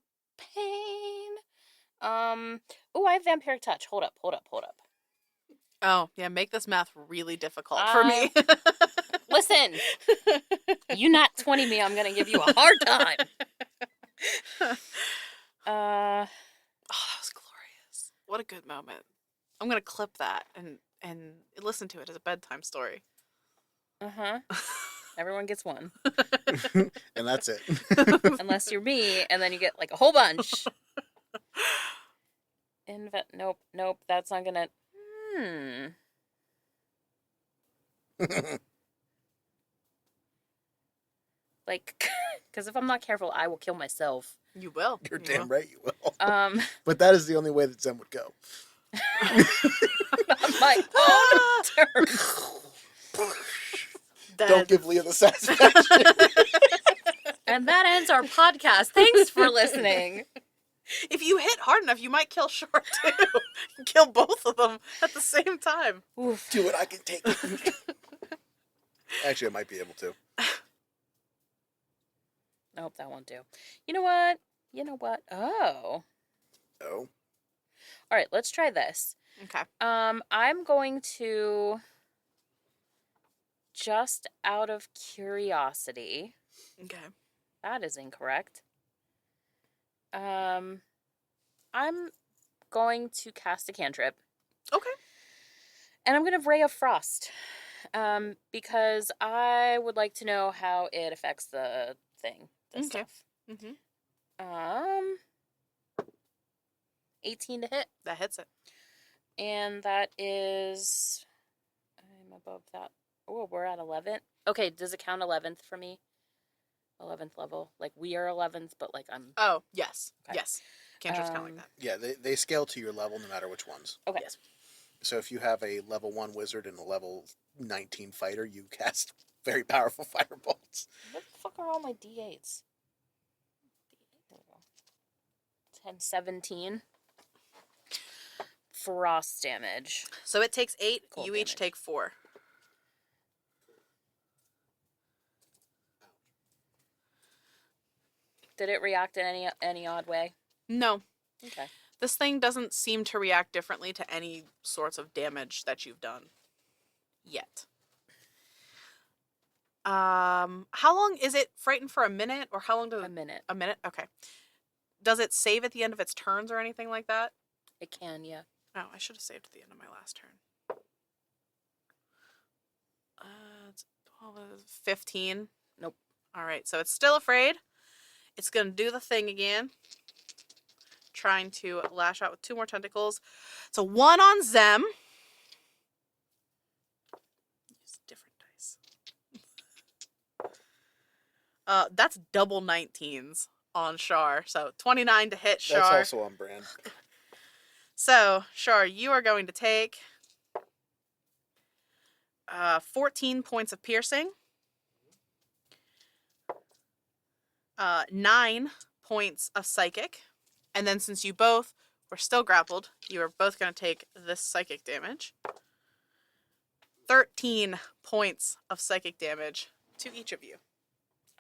Speaker 3: pain. Oh, I have vampiric touch. Hold up.
Speaker 1: Oh, yeah, make this math really difficult for me.
Speaker 3: Listen, you not 20 me, I'm gonna give you a hard time.
Speaker 1: Oh, that was glorious. What a good moment. I'm gonna clip that and listen to it as a bedtime story.
Speaker 3: Everyone gets one.
Speaker 2: And that's it.
Speaker 3: Unless you're me, and then you get like a whole bunch. Nope, that's not gonna... Like, because if I'm not careful, I will kill myself.
Speaker 1: You will.
Speaker 2: You're damn right you will.
Speaker 3: Um,
Speaker 2: But that is the only way that Zen would go.
Speaker 3: on my own terms.
Speaker 2: Don't give Leah the satisfaction.
Speaker 3: And that ends our podcast. Thanks for listening.
Speaker 1: If you hit hard enough, you might kill Shar too. Kill both of them at the same time.
Speaker 3: Oof.
Speaker 2: Do it, I can take it. Actually, I might be able to.
Speaker 3: Nope, that won't do. You know what? Oh.
Speaker 2: Oh.
Speaker 3: All right, let's try this.
Speaker 1: Okay.
Speaker 3: I'm going to, just out of curiosity,
Speaker 1: Okay.
Speaker 3: that is incorrect. I'm going to cast a cantrip.
Speaker 1: Okay.
Speaker 3: And I'm going to Ray of Frost. Because I would like to know how it affects the thing. The
Speaker 1: Okay.
Speaker 3: stuff.
Speaker 1: Mm-hmm.
Speaker 3: 18 to hit.
Speaker 1: That hits it.
Speaker 3: And that is... I'm above that. Oh, we're at 11. Okay, does it count 11th for me? 11th level. Like, we are 11th, but, like, I'm...
Speaker 1: Oh, yes.
Speaker 3: Okay.
Speaker 1: Yes. Cantrips count like that.
Speaker 2: Yeah, they scale to your level no matter which ones.
Speaker 3: Okay.
Speaker 1: Yes.
Speaker 2: So if you have a level 1 wizard and a level 19 fighter, you cast very powerful firebolts.
Speaker 3: What the fuck are all my D8s? There we go. 10, 17. Frost damage.
Speaker 1: So it takes 8.
Speaker 3: Cold
Speaker 1: you each
Speaker 3: damage.
Speaker 1: take 4.
Speaker 3: Did it react in any odd way?
Speaker 1: No.
Speaker 3: Okay.
Speaker 1: This thing doesn't seem to react differently to any sorts of damage that you've done. Yet. How long is it frightened for? A minute? Or how long does
Speaker 3: A minute.
Speaker 1: A minute? Okay. Does it save at the end of its turns or anything like that?
Speaker 3: It can, yeah.
Speaker 1: Oh, I should have saved at the end of my last turn. It's 15.
Speaker 3: Nope.
Speaker 1: Alright, so it's still afraid. It's going to do the thing again. Trying to lash out with 2 more tentacles. So 1 on Zem. Use different dice. That's double 19s on Shar. So 29 to hit Shar.
Speaker 2: That's also on brand.
Speaker 1: So, Shar, you are going to take 14 points of piercing. 9 points of psychic. And then since you both were still grappled, you are both going to take this psychic damage. 13 points of psychic damage to each of you.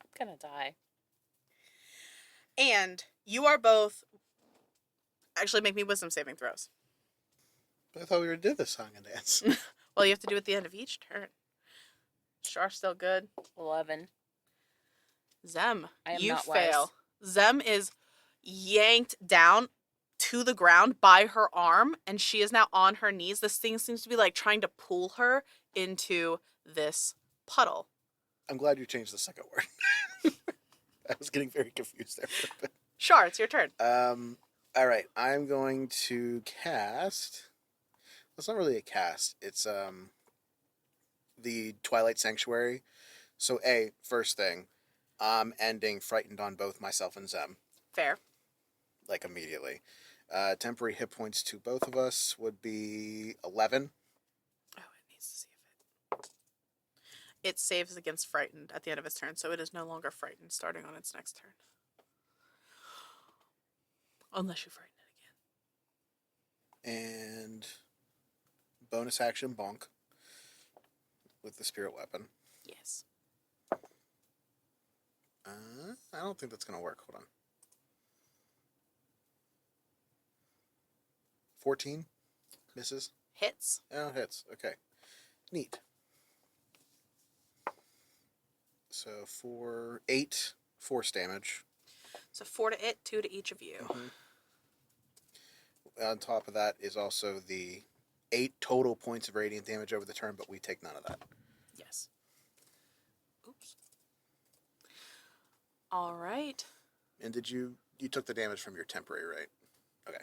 Speaker 3: I'm gonna die.
Speaker 1: And you are both, Actually, make me wisdom saving throws.
Speaker 2: I thought we already did the song and dance.
Speaker 1: Well, you have to do it at the end of each turn. Char still good.
Speaker 3: 11.
Speaker 1: Zem,
Speaker 3: I am
Speaker 1: you
Speaker 3: not
Speaker 1: fail.
Speaker 3: wise.
Speaker 1: Zem is yanked down to the ground by her arm, and she is now on her knees. This thing seems to be like trying to pull her into this puddle.
Speaker 2: I'm glad you changed the second word. I was getting very confused there for a bit.
Speaker 1: Char, it's your turn.
Speaker 2: All right, I'm going to cast. It's not really a cast. It's the Twilight Sanctuary. So first thing, I'm ending frightened on both myself and Zem,
Speaker 1: Fair.
Speaker 2: like immediately. Temporary hit points to both of us would be 11.
Speaker 1: Oh, it needs to see if it saves against frightened at the end of its turn, so it is no longer frightened starting on its next turn. Unless you frighten it again.
Speaker 2: And bonus action bonk with the spirit weapon.
Speaker 1: Yes.
Speaker 2: I don't think that's going to work. Hold on. 14 misses.
Speaker 1: Hits.
Speaker 2: Oh, hits. Okay. Neat. So for 8 force damage.
Speaker 1: So 4 to it, 2 to each of you.
Speaker 2: Mm-hmm. On top of that is also the 8 total points of radiant damage over the turn, but we take none of that.
Speaker 1: Yes. Oops. All right.
Speaker 2: And did you took the damage from your temporary, right? Okay.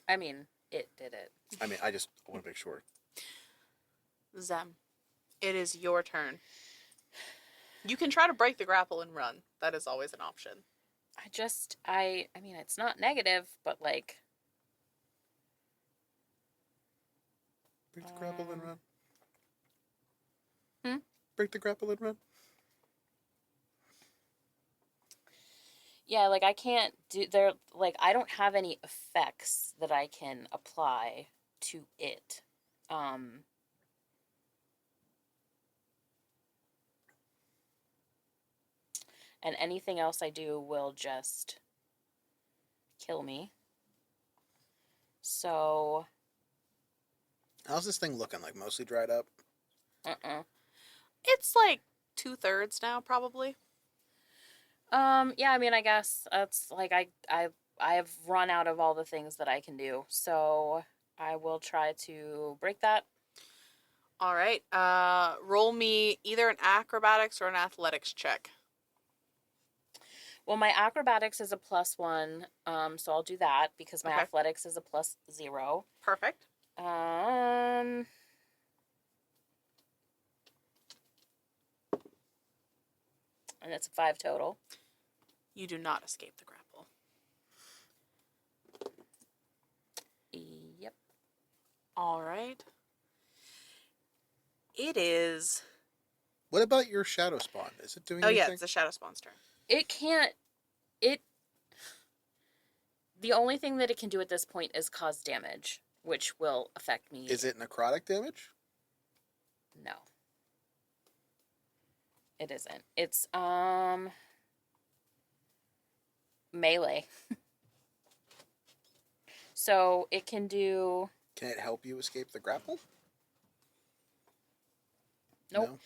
Speaker 3: I mean, it did it.
Speaker 2: I mean, I want to make sure.
Speaker 1: Zem, it is your turn. You can try to break the grapple and run. That is always an option.
Speaker 3: I mean, it's not negative, but like...
Speaker 2: Break the grapple and run.
Speaker 3: Hmm?
Speaker 2: Break the grapple and run.
Speaker 3: Yeah, like I can't do there. Like I don't have any effects that I can apply to it. And anything else I do will just kill me. So.
Speaker 2: How's this thing looking? Like mostly dried up?
Speaker 1: It's like 2/3 now, probably.
Speaker 3: Yeah, I mean, I guess that's like I have run out of all the things that I can do. So I will try to break that.
Speaker 1: All right. Roll me either an acrobatics or an athletics check.
Speaker 3: Well, my acrobatics is a +1, so I'll do that because my
Speaker 1: Okay.
Speaker 3: athletics is a +0.
Speaker 1: Perfect.
Speaker 3: And it's a 5 total.
Speaker 1: You do not escape the grapple.
Speaker 3: Yep.
Speaker 1: All right. It is.
Speaker 2: What about your shadow spawn? Is it doing
Speaker 1: Oh,
Speaker 2: anything?
Speaker 1: yeah, it's the Shadow Spawn's turn.
Speaker 3: It can't. It. The only thing that it can do at this point is cause damage, which will affect me.
Speaker 2: Is it necrotic damage?
Speaker 3: No. It isn't. It's melee. So it can do.
Speaker 2: Can it help you escape the grapple?
Speaker 3: Nope.
Speaker 2: No?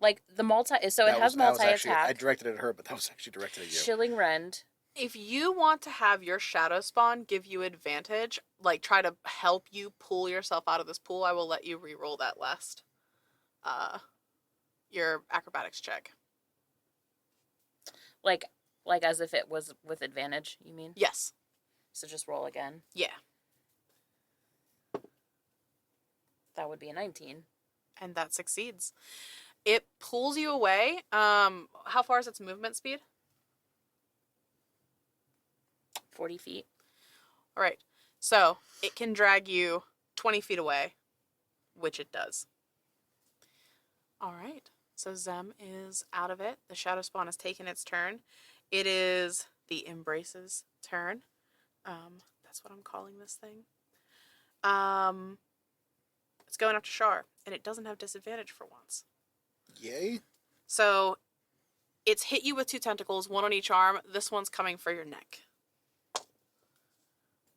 Speaker 3: Like the multi. So it has
Speaker 2: that was
Speaker 3: multi
Speaker 2: actually, I
Speaker 3: attack.
Speaker 2: directed it at her, but that was actually directed at you.
Speaker 3: Chilling Rend.
Speaker 1: If you want to have your Shadow Spawn give you advantage, like try to help you pull yourself out of this pool, I will let you re-roll that last. Your acrobatics check.
Speaker 3: Like as if it was with advantage, you mean?
Speaker 1: Yes.
Speaker 3: So just roll again.
Speaker 1: Yeah.
Speaker 3: That would be a 19.
Speaker 1: And that succeeds. It pulls you away. How far is its movement speed?
Speaker 3: 40 feet.
Speaker 1: All right. So it can drag you 20 feet away, which it does. All right. So Zem is out of it. The Shadow Spawn has taken its turn. It is the Embrace's turn. That's what I'm calling this thing. It's going after Shar, and it doesn't have disadvantage for once.
Speaker 2: Yay.
Speaker 1: So it's hit you with 2 tentacles, one on each arm. This one's coming for your neck.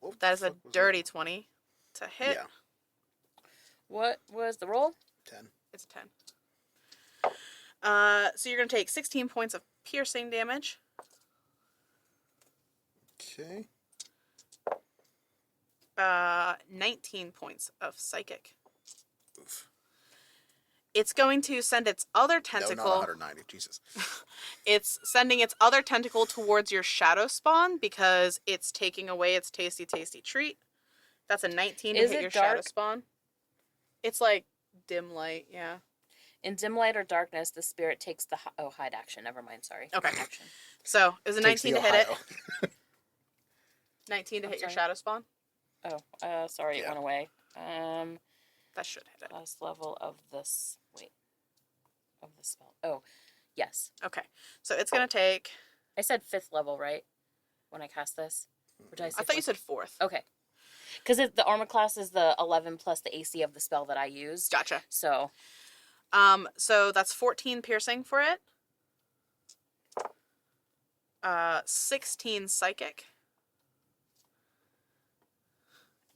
Speaker 2: What
Speaker 1: That
Speaker 2: the
Speaker 1: is a
Speaker 2: fuck was
Speaker 1: dirty
Speaker 2: that?
Speaker 1: 20 to hit.
Speaker 2: Yeah,
Speaker 3: What was the roll?
Speaker 2: 10.
Speaker 1: It's a 10. So you're going to take 16 points of piercing damage.
Speaker 2: Okay.
Speaker 1: 19 points of psychic.
Speaker 2: Oof.
Speaker 1: It's going to send its other
Speaker 2: No,
Speaker 1: tentacle.
Speaker 2: not 190. Jesus.
Speaker 1: It's sending its other tentacle towards your shadow spawn because it's taking away its tasty, tasty treat. That's a 19 to
Speaker 3: Is
Speaker 1: hit
Speaker 3: it
Speaker 1: your shadow
Speaker 3: dark?
Speaker 1: spawn. It's like dim light, yeah.
Speaker 3: In dim light or darkness, the spirit takes the hide action. Never mind. Sorry.
Speaker 1: Okay.
Speaker 3: Action.
Speaker 1: So it was a
Speaker 2: Takes
Speaker 1: 19
Speaker 2: the
Speaker 1: to hit it.
Speaker 2: Ohio.
Speaker 1: 19 to
Speaker 3: I'm
Speaker 1: hit your
Speaker 3: sorry.
Speaker 1: shadow spawn.
Speaker 3: Oh, sorry, it
Speaker 2: Yeah.
Speaker 3: went away.
Speaker 1: That should hit it.
Speaker 3: Last level of this. Wait. Of the spell. Oh, yes.
Speaker 1: Okay. So it's going to take.
Speaker 3: I said 5th level, right? When I cast this. Or did I say
Speaker 1: I thought you
Speaker 3: fourth?
Speaker 1: said 4th.
Speaker 3: Okay. Because the armor class is the 11 plus the AC of the spell that I used.
Speaker 1: Gotcha.
Speaker 3: So.
Speaker 1: So that's 14 piercing for it. 16 psychic.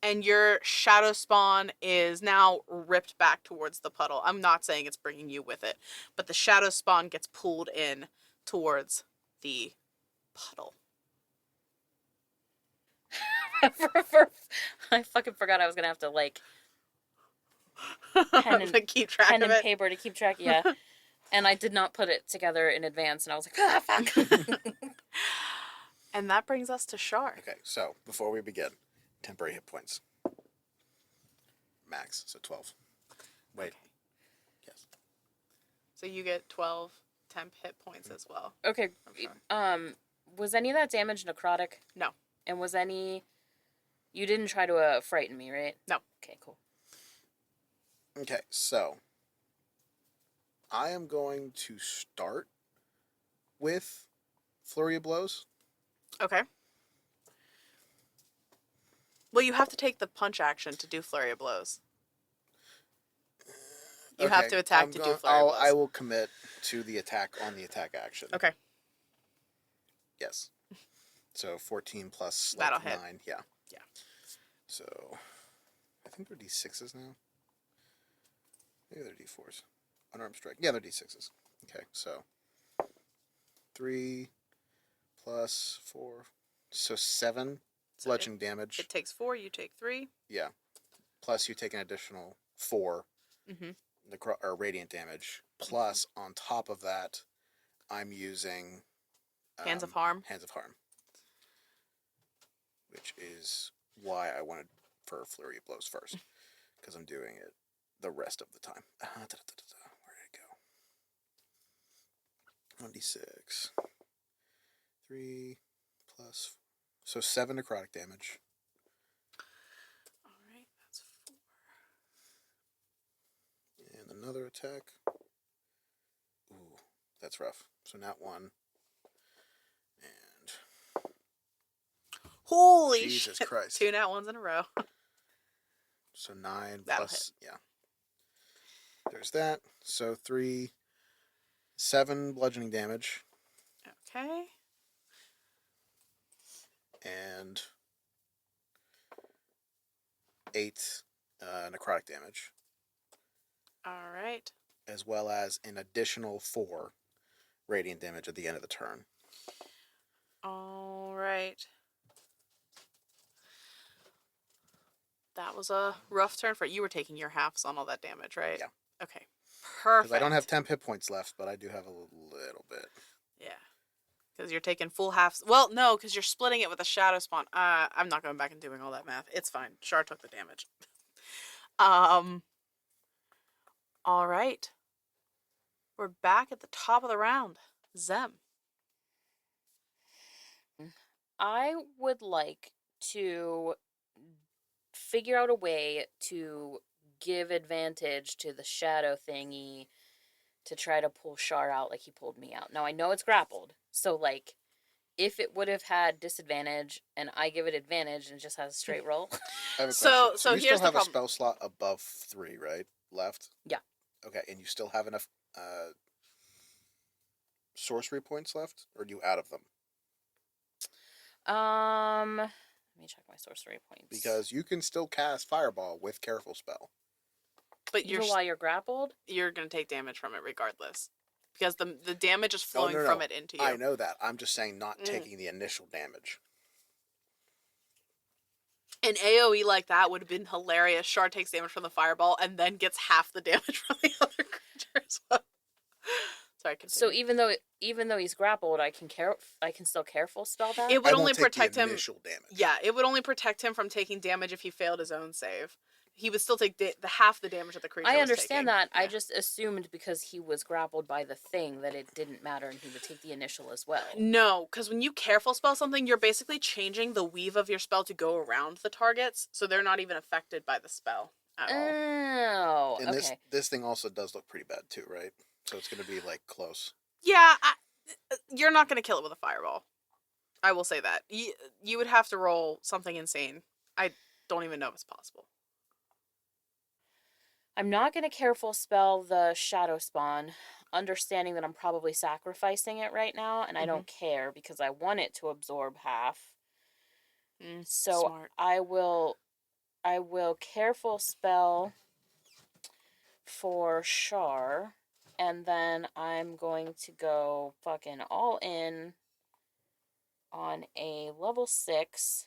Speaker 1: And your shadow spawn is now ripped back towards the puddle. I'm not saying it's bringing you with it, but the shadow spawn gets pulled in towards the puddle.
Speaker 3: I fucking forgot I was gonna have to like pen and,
Speaker 1: keep track
Speaker 3: pen
Speaker 1: of
Speaker 3: and
Speaker 1: it.
Speaker 3: paper to keep track. Yeah, and I did not put it together in advance, and I was like, ah, fuck.
Speaker 1: And that brings us to Shar.
Speaker 2: Okay, so before we begin, temporary hit points. Max, so 12. Wait.
Speaker 1: Okay.
Speaker 2: Yes.
Speaker 1: So you get 12 temp hit points as well.
Speaker 3: Okay. Was any of that damage necrotic?
Speaker 1: No.
Speaker 3: And was any? You didn't try to frighten me, right?
Speaker 1: No.
Speaker 3: Okay, cool.
Speaker 2: Okay, so I am going to start with Flurry of Blows.
Speaker 1: Okay. Well, you have to take the punch action to do Flurry of Blows. You have to attack to do Flurry of Blows.
Speaker 2: I will commit to the attack on the attack action.
Speaker 1: Okay.
Speaker 2: Yes. So 14 plus
Speaker 1: That'll
Speaker 2: 9.
Speaker 1: hit.
Speaker 2: Yeah.
Speaker 1: Yeah.
Speaker 2: So I think they're D6s now. Maybe they're D4s. Unarmed strike. Yeah, they're D6s. Okay, so 3 plus 4. So 7
Speaker 1: So
Speaker 2: bludgeoning damage.
Speaker 1: It takes 4, you take 3.
Speaker 2: Yeah. Plus you take an additional 4
Speaker 1: Mm-hmm.
Speaker 2: or radiant damage. Plus, on top of that, I'm using
Speaker 1: Hands of Harm.
Speaker 2: Hands of Harm. Which is why I wanted for Flurry of Blows first. Because I'm doing it the rest of the time. Where did it go? 1d6. 3 plus... So 7 necrotic damage.
Speaker 1: Alright, that's 4.
Speaker 2: And another attack. Ooh, that's rough. So not 1. And...
Speaker 1: Holy
Speaker 2: Jesus
Speaker 1: shit.
Speaker 2: Christ.
Speaker 1: 2 nat ones in a row.
Speaker 2: So 9
Speaker 1: That'll
Speaker 2: plus... Yeah. There's that. So 7 bludgeoning damage.
Speaker 1: Okay.
Speaker 2: And 8 necrotic damage.
Speaker 1: Alright.
Speaker 2: As well as an additional 4 radiant damage at the end of the turn.
Speaker 1: Alright. That was a rough turn for you. Were taking your halves on all that damage, right?
Speaker 2: Yeah.
Speaker 1: Okay. Perfect.
Speaker 2: Because I don't have 10 hit points left, but I do have a little bit.
Speaker 1: Yeah. Because you're taking full halves. Well, no, because you're splitting it with a shadow spawn. I'm not going back and doing all that math. It's fine. Shar took the damage. All right. We're back at the top of the round. Zem.
Speaker 3: I would like to figure out a way to give advantage to the shadow thingy to try to pull Shar out like he pulled me out. Now, I know it's grappled, so, like, if it would have had disadvantage and I give it advantage and it just has a straight roll.
Speaker 2: I have a
Speaker 1: So
Speaker 2: question. So you
Speaker 1: here's
Speaker 2: still have
Speaker 1: the
Speaker 2: a
Speaker 1: problem.
Speaker 2: spell slot above 3, right? Left?
Speaker 3: Yeah.
Speaker 2: Okay, and you still have enough sorcery points left? Or are you out of them?
Speaker 3: Let me check my sorcery points.
Speaker 2: Because you can still cast Fireball with Careful Spell.
Speaker 1: But
Speaker 3: even while you're grappled?
Speaker 1: you're going to take damage from it regardless. Because the damage is flowing
Speaker 2: no.
Speaker 1: from it into you.
Speaker 2: I know that. I'm just saying not taking the initial damage.
Speaker 1: An AoE like that would have been hilarious. Shar takes damage from the fireball and then gets half the damage from the other creature as well. Sorry, continue.
Speaker 3: So even though he's grappled, I can still careful spell that?
Speaker 1: It would
Speaker 2: I
Speaker 1: only
Speaker 2: won't take
Speaker 1: protect
Speaker 2: the
Speaker 1: him.
Speaker 2: initial damage.
Speaker 1: Yeah, it would only protect him from taking damage if he failed his own save. He would still take the half the damage that the creature
Speaker 3: I
Speaker 1: was
Speaker 3: understand
Speaker 1: taking.
Speaker 3: that.
Speaker 1: Yeah.
Speaker 3: I just assumed because he was grappled by the thing that it didn't matter and he would take the initial as well.
Speaker 1: No, because when you careful spell something, you're basically changing the weave of your spell to go around the targets, so they're not even affected by the spell at all.
Speaker 3: Oh,
Speaker 2: And
Speaker 3: okay.
Speaker 2: this thing also does look pretty bad too, right? So it's going to be like close.
Speaker 1: Yeah, you're not going to kill it with a fireball. I will say that. You would have to roll something insane. I don't even know if it's possible.
Speaker 3: I'm not going to careful spell the shadow spawn, understanding that I'm probably sacrificing it right now, and I don't care because I want it to absorb half. So
Speaker 1: Smart.
Speaker 3: I will careful spell for Shar, and then I'm going to go fucking all in on a level 6.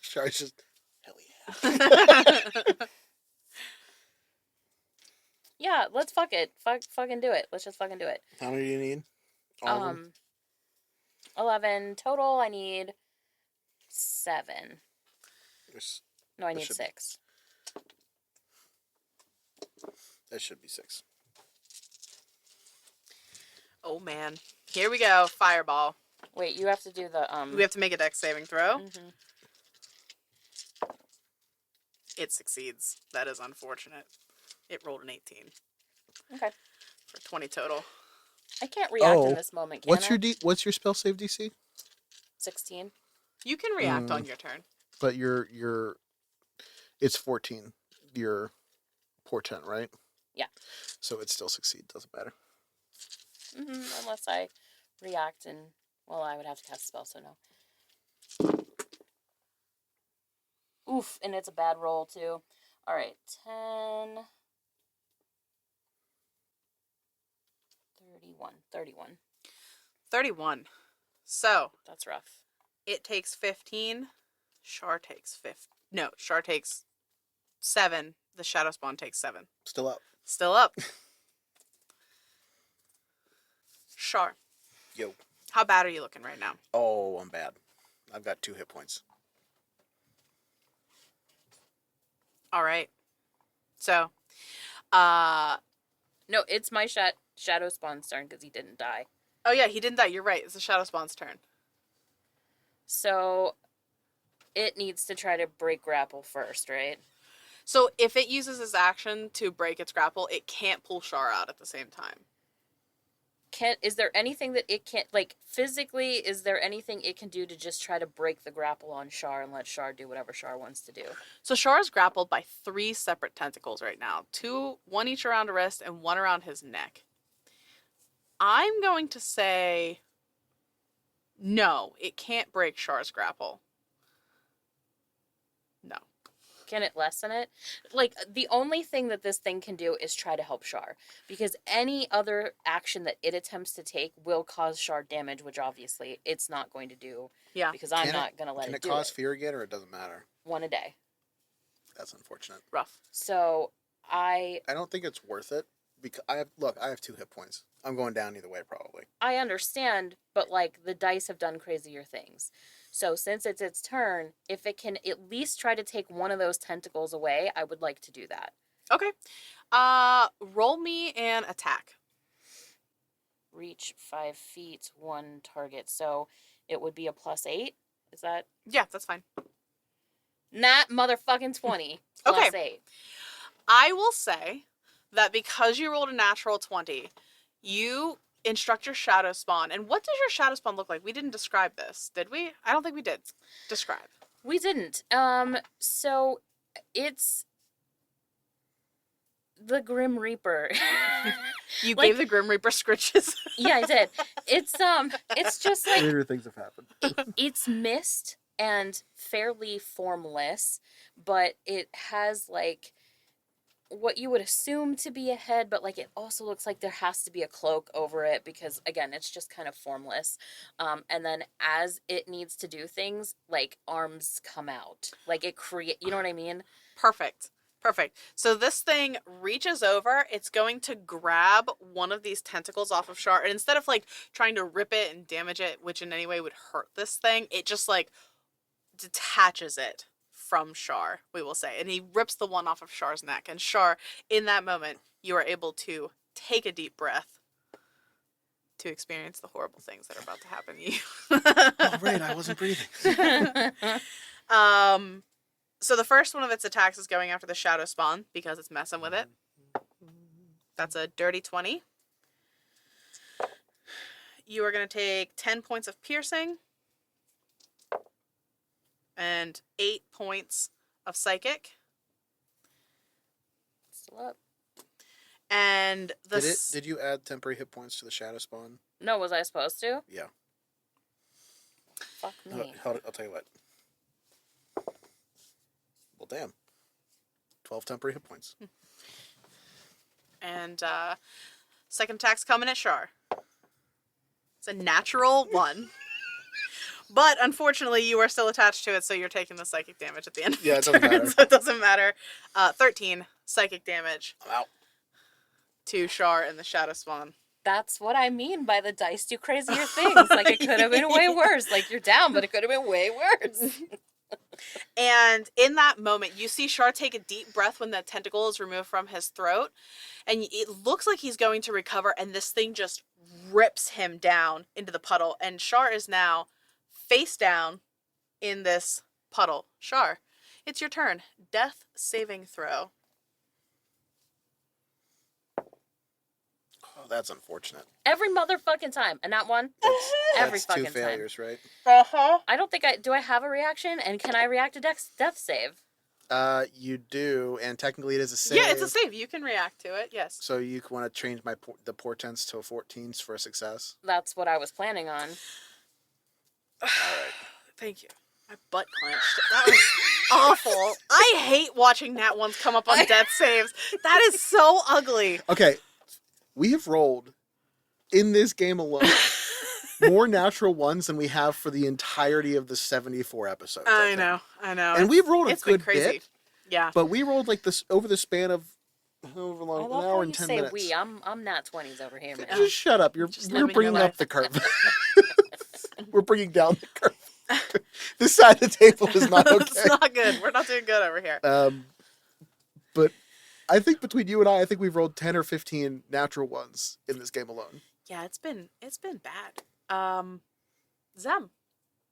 Speaker 2: Shar's just, hell yeah.
Speaker 3: Yeah, let's fucking do it. Let's just fucking do it.
Speaker 2: How many do you need? All of them?
Speaker 3: 11 total. I need 7. No, I need 6.
Speaker 2: That should be 6.
Speaker 1: Oh man, here we go. Fireball.
Speaker 3: Wait, you have to do the
Speaker 1: We have to make a dex saving throw.
Speaker 3: Mhm.
Speaker 1: It succeeds. That is unfortunate. It rolled an 18
Speaker 3: Okay.
Speaker 1: for 20 total.
Speaker 3: I can't react in this moment, can I?
Speaker 2: What's your spell save DC?
Speaker 3: 16.
Speaker 1: You can react on your turn.
Speaker 2: But it's 14. Your portent, right?
Speaker 3: Yeah.
Speaker 2: So it still succeed. Doesn't matter.
Speaker 3: Unless I react and, well, I would have to cast a spell, so no. Oof, and it's a bad roll, too. Alright, 10... 31.
Speaker 1: 31. So,
Speaker 3: That's rough.
Speaker 1: it takes 15. Shar takes 5. No, Shar takes 7. The Shadow Spawn takes 7.
Speaker 2: Still up.
Speaker 1: Still up. Shar.
Speaker 2: Yo.
Speaker 1: How bad are you looking right now?
Speaker 2: Oh, I'm bad. I've got 2 hit points.
Speaker 1: All right. So,
Speaker 3: No, it's my Shadow Spawn's turn because he didn't die.
Speaker 1: oh yeah, he didn't die. You're right. It's the Shadow Spawn's turn.
Speaker 3: So, it needs to try to break grapple first, right?
Speaker 1: So if it uses its action to break its grapple, it can't pull Shar out at the same time.
Speaker 3: Is there anything that it can, like, physically, is there anything it can do to just try to break the grapple on Shar and let Shar do whatever Shar wants to do?
Speaker 1: So Shar is grappled by 3 separate tentacles right now. 2, 1 each around a wrist and 1 around his neck. I'm going to say no, it can't break Shar's grapple. No.
Speaker 3: Can it lessen it? Like, the only thing that this thing can do is try to help Shar. Because any other action that it attempts to take will cause Shar damage, which obviously it's not going to do.
Speaker 1: Yeah.
Speaker 3: Because I'm not going to let it do it.
Speaker 2: Can it cause fear again, or it doesn't matter?
Speaker 3: 1 a day.
Speaker 2: That's unfortunate.
Speaker 1: Rough.
Speaker 3: So,
Speaker 2: I don't think it's worth it. Because I have 2 hit points. I'm going down either way, probably.
Speaker 3: I understand, but, like, the dice have done crazier things. So, since it's its turn, if it can at least try to take one of those tentacles away, I would like to do that.
Speaker 1: Okay. Roll me an attack.
Speaker 3: Reach 5 feet, 1 target. So, it would be a +8? Is that?
Speaker 1: Yeah, that's fine.
Speaker 3: Not motherfucking 20.
Speaker 1: Okay.
Speaker 3: +8.
Speaker 1: I will say that because you rolled a natural 20, you instruct your Shadow Spawn. And what does your Shadow Spawn look like? We didn't describe this, did we? I don't think we did. Describe.
Speaker 3: We didn't. So it's the Grim Reaper.
Speaker 1: You
Speaker 3: Like-
Speaker 1: gave the Grim Reaper scritches.
Speaker 3: Yeah, I did. It's just like
Speaker 2: Weirder things have happened.
Speaker 3: it's mist and fairly formless, but it has like what you would assume to be a head, but like it also looks like there has to be a cloak over it because again, it's just kind of formless. And then as it needs to do things, like arms come out, like it create. You know what I mean?
Speaker 1: Perfect. So this thing reaches over, it's going to grab one of these tentacles off of Char, and instead of like trying to rip it and damage it, which in any way would hurt this thing, it just like detaches it from Char, we will say. And he rips the one off of Char's neck. And Char, in that moment, you are able to take a deep breath to experience the horrible things that are about to happen to you.
Speaker 2: Oh, right, I wasn't breathing.
Speaker 1: So the first one of its attacks is going after the shadow spawn because it's messing with it. That's a dirty 20. You are going to take 10 points of piercing and 8 points of psychic.
Speaker 3: Still up.
Speaker 1: And the
Speaker 2: Did you add temporary hit points to the shadow spawn?
Speaker 3: No, was I supposed to?
Speaker 2: Yeah.
Speaker 3: Fuck me.
Speaker 2: I'll tell you what. Well, damn. 12 temporary hit points.
Speaker 1: And second attack's coming at Char. It's a natural 1. But unfortunately, you are still attached to it, so you're taking the psychic damage at the end of
Speaker 2: Yeah,
Speaker 1: the
Speaker 2: it doesn't
Speaker 1: turn,
Speaker 2: matter.
Speaker 1: so it doesn't matter. 13 psychic damage
Speaker 2: I'm out.
Speaker 1: to Char and the shadow spawn.
Speaker 3: That's what I mean by the dice do crazier things. Like, it could have been way worse. Like, you're down, but it could have been way worse.
Speaker 1: And in that moment, you see Char take a deep breath when the tentacle is removed from his throat. And it looks like he's going to recover, and this thing just rips him down into the puddle. And Char is now face down in this puddle. Char, it's your turn. Death saving throw.
Speaker 2: Oh, that's unfortunate.
Speaker 3: Every motherfucking time. And not one. Every
Speaker 2: That's
Speaker 3: fucking
Speaker 2: two failures, right?
Speaker 1: Uh-huh.
Speaker 3: I don't think do I have a reaction? And can I react to death save?
Speaker 2: You do, and technically it is a save.
Speaker 1: Yeah, it's a save. You can react to it, yes.
Speaker 2: So you want to change the portents to a 14 for a success.
Speaker 3: That's what I was planning on.
Speaker 2: All right.
Speaker 1: Thank you. My butt clenched. That was awful. I hate watching nat ones come up on death saves. That is so ugly.
Speaker 2: Okay, we have rolled in this game alone more natural ones than we have for the entirety of the 74 episodes.
Speaker 1: I
Speaker 2: think.
Speaker 1: know.
Speaker 2: And we've rolled a
Speaker 1: It's been
Speaker 2: good
Speaker 1: crazy.
Speaker 2: bit,
Speaker 1: Yeah.
Speaker 2: but we rolled like this over the span of however
Speaker 3: I
Speaker 2: long,
Speaker 3: love
Speaker 2: an
Speaker 3: how
Speaker 2: hour
Speaker 3: you
Speaker 2: and 10
Speaker 3: say
Speaker 2: minutes.
Speaker 3: we. I'm not 20s over here, man.
Speaker 2: Just shut up. You're
Speaker 1: Just living
Speaker 2: bringing
Speaker 1: your
Speaker 2: up
Speaker 1: life.
Speaker 2: the curve. We're bringing down the curve. This side of the table is not okay.
Speaker 1: It's not good. We're not doing good over here.
Speaker 2: But I think between you and I think we've rolled 10 or 15 natural ones in this game alone.
Speaker 1: Yeah, it's been bad. Zem,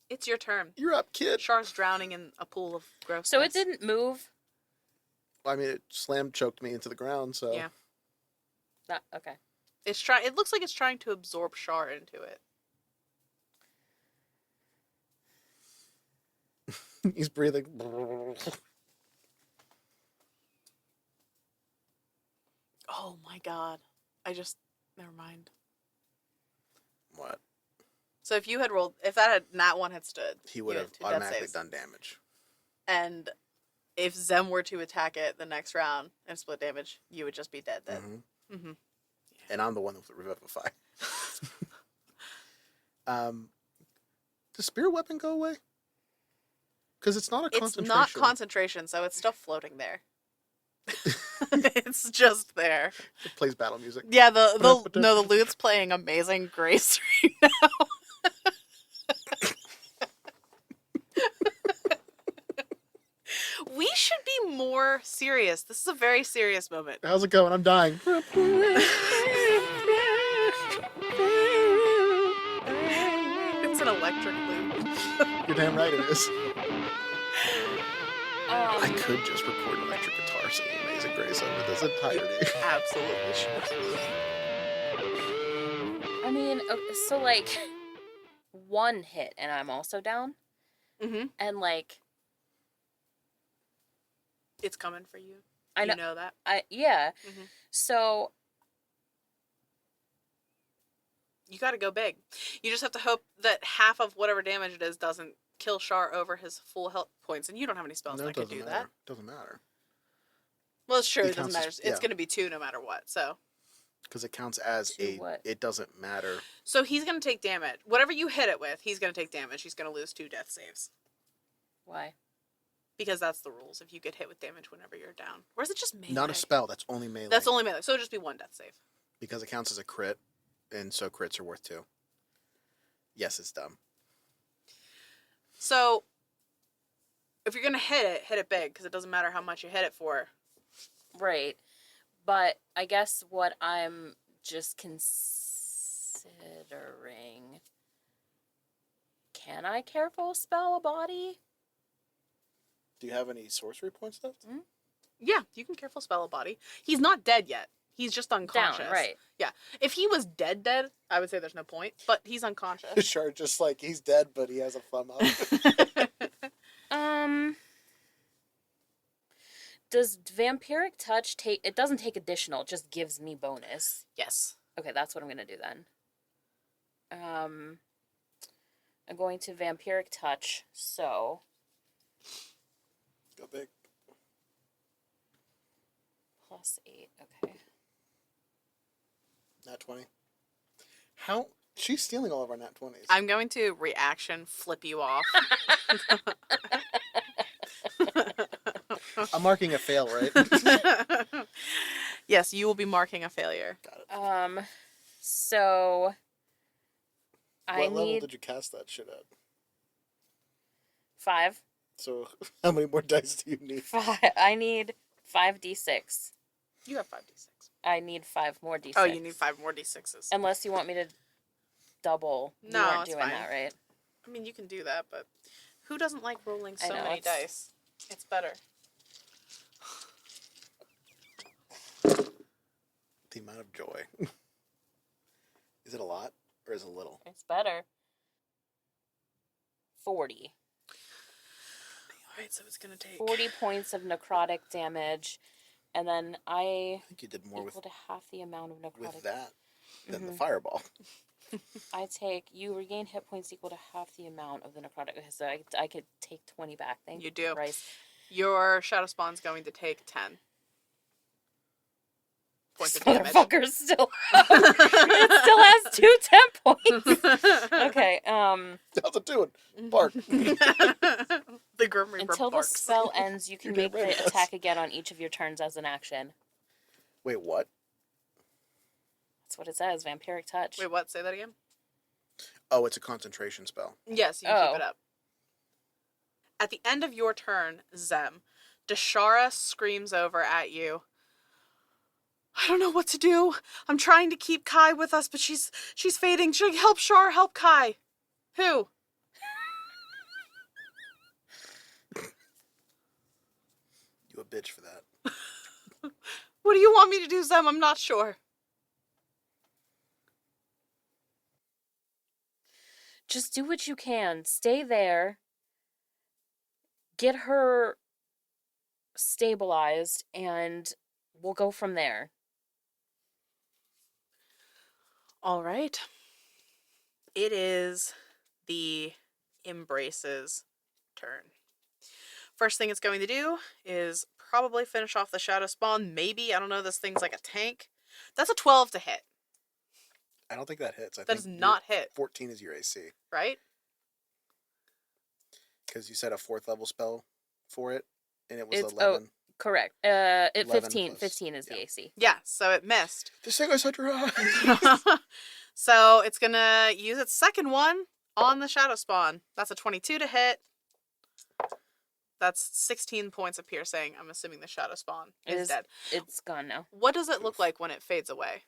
Speaker 1: it's your turn.
Speaker 2: You're up, kid.
Speaker 1: Char's drowning in a pool of gross.
Speaker 3: So it didn't move?
Speaker 2: I mean, it slam choked me into the ground, so.
Speaker 1: Yeah.
Speaker 3: Okay.
Speaker 1: It looks like it's trying to absorb Char into it.
Speaker 2: He's breathing.
Speaker 1: Oh my god. Never mind.
Speaker 2: What?
Speaker 1: So if that one had stood,
Speaker 2: He would
Speaker 1: you
Speaker 2: have
Speaker 1: had 2 death
Speaker 2: automatically
Speaker 1: saves.
Speaker 2: done damage.
Speaker 1: And if Zem were to attack it the next round and split damage, you would just be dead then.
Speaker 2: Mhm.
Speaker 1: Mm-hmm.
Speaker 2: And I'm the one with the revivify. Does spirit weapon go away? Because it's not a
Speaker 1: It's
Speaker 2: concentration.
Speaker 1: not concentration, so it's still floating there. It's just there.
Speaker 2: It plays battle music.
Speaker 1: Yeah, the lute's playing Amazing Grace right now. We should be more serious. This is a very serious moment.
Speaker 2: How's it going? I'm dying.
Speaker 1: It's an electric lute.
Speaker 2: You're damn right it is. I
Speaker 3: Um,
Speaker 2: could just record an electric guitar singing Amazing Grace over this entirety.
Speaker 1: Absolutely should.
Speaker 3: I mean, so like 1 hit and I'm also down,
Speaker 1: Mm-hmm.
Speaker 3: and like
Speaker 1: It's coming for you.
Speaker 3: I know.
Speaker 1: You know that?
Speaker 3: Yeah.
Speaker 1: Mhm.
Speaker 3: So
Speaker 1: You got to go big. You just have to hope that half of whatever damage it is doesn't kill Shar over his full health points, and you don't have any spells
Speaker 2: No,
Speaker 1: that
Speaker 2: it
Speaker 1: could
Speaker 2: doesn't
Speaker 1: do
Speaker 2: matter.
Speaker 1: that.
Speaker 2: Doesn't matter.
Speaker 1: Well, it's true.
Speaker 2: It
Speaker 1: It doesn't
Speaker 2: counts
Speaker 1: matter.
Speaker 2: as-
Speaker 1: It's
Speaker 2: yeah.
Speaker 1: going to be 2 no matter what. So
Speaker 2: Because it counts as
Speaker 3: To what?
Speaker 2: It doesn't matter.
Speaker 1: So he's going to take damage. Whatever you hit it with, he's going to take damage. He's going to lose 2 death saves.
Speaker 3: why?
Speaker 1: Because that's the rules. If you get hit with damage whenever you're down. Or is it just melee?
Speaker 2: Not a spell. That's only melee.
Speaker 1: That's only melee. So it'll just be 1 death save.
Speaker 2: Because it counts as a crit, and so crits are worth 2. Yes, it's dumb.
Speaker 1: So if you're going to hit it big. Because it doesn't matter how much you hit it for.
Speaker 3: Right. But I guess what I'm just considering... Can I careful spell a body?
Speaker 2: Do you have any sorcery points left?
Speaker 1: Yeah, you can careful spell a body. He's not dead yet. He's just unconscious.
Speaker 3: Down, right.
Speaker 1: Yeah. If he was dead, I would say there's no point. But he's unconscious.
Speaker 2: Sure, just like he's dead, but he has a thumb up.
Speaker 3: Does vampiric touch take... It doesn't take additional, it just gives me bonus.
Speaker 1: Yes.
Speaker 3: Okay, that's what I'm going to do then. I'm going to vampiric touch, so...
Speaker 2: Go big.
Speaker 3: +8, okay.
Speaker 2: Nat 20. How? She's stealing all of our nat 20s.
Speaker 1: I'm going to reaction flip you off.
Speaker 2: I'm marking a fail, right?
Speaker 1: Yes, you will be marking a failure.
Speaker 2: Got it.
Speaker 3: So...
Speaker 2: What level did you cast that shit at?
Speaker 3: 5.
Speaker 2: So, how many more dice do you need?
Speaker 3: 5. I need 5d6.
Speaker 1: You have 5d6.
Speaker 3: I need 5 more d6.
Speaker 1: Oh, you need 5 more d6s.
Speaker 3: Unless you want me to double.
Speaker 1: No,
Speaker 3: you weren't
Speaker 1: it's
Speaker 3: doing
Speaker 1: fine.
Speaker 3: that, right?
Speaker 1: I mean, you can do that, but who doesn't like rolling
Speaker 3: I
Speaker 1: so
Speaker 3: know,
Speaker 1: many
Speaker 3: it's-
Speaker 1: dice? It's better.
Speaker 2: The amount of joy. Is it a lot or is it a little?
Speaker 3: It's better. 40.
Speaker 1: Alright, so it's going to take...
Speaker 3: 40 points of necrotic damage, and then
Speaker 2: I think you did more
Speaker 3: equal to half the amount of necrotic.
Speaker 2: with that than the
Speaker 3: Mhm.
Speaker 2: fireball.
Speaker 3: You regain hit points equal to half the amount of the necrotic. Okay, so I could take 20 back. Thank
Speaker 1: You do.
Speaker 3: Christ.
Speaker 1: Your Shadow Spawn's going to take 10 points
Speaker 3: This
Speaker 1: of damage.
Speaker 3: motherfucker still it still has 2 10 points. Okay,
Speaker 2: How's it doing? Bark.
Speaker 1: The Grim Reaper
Speaker 3: until the
Speaker 1: barks.
Speaker 3: spell ends, you can
Speaker 2: You're
Speaker 3: make
Speaker 2: damn right,
Speaker 3: the
Speaker 2: yes.
Speaker 3: attack again on each of your turns as an action.
Speaker 2: Wait, what?
Speaker 3: That's what it says, vampiric touch.
Speaker 1: Wait, what? Say that again?
Speaker 2: Oh, it's a concentration spell.
Speaker 1: Yes, you can keep
Speaker 3: Oh.
Speaker 1: it up. At the end of your turn, Zem, Deshara screams over at you. I don't know what to do. I'm trying to keep Kai with us, but she's fading. Should I help Shar? Help Kai. Who?
Speaker 2: You a bitch for that.
Speaker 1: What do you want me to do, Zem? I'm not sure.
Speaker 3: Just do what you can. Stay there. Get her stabilized, and we'll go from there.
Speaker 1: All right. It is the Embrace's turn. First thing it's going to do is probably finish off the Shadow Spawn. Maybe. I don't know. This thing's like a tank. That's a 12 to hit.
Speaker 2: I don't think that hits. I
Speaker 1: That
Speaker 2: think
Speaker 1: does not hit,
Speaker 2: 14 is your AC.
Speaker 1: right?
Speaker 2: Because you said a 4th level spell for it, and it was
Speaker 3: It's-
Speaker 2: 11.
Speaker 3: Correct.
Speaker 2: 11
Speaker 3: 15.
Speaker 2: plus-
Speaker 3: 15 is
Speaker 2: yeah.
Speaker 3: the AC.
Speaker 1: Yeah, so it missed.
Speaker 2: This thing goes such your eyes.
Speaker 1: So it's going to use its second one on the Shadow Spawn. That's a 22 to hit. That's 16 points of piercing. I'm assuming the Shadow Spawn is dead.
Speaker 3: It's gone now.
Speaker 1: What does it look like when it fades away?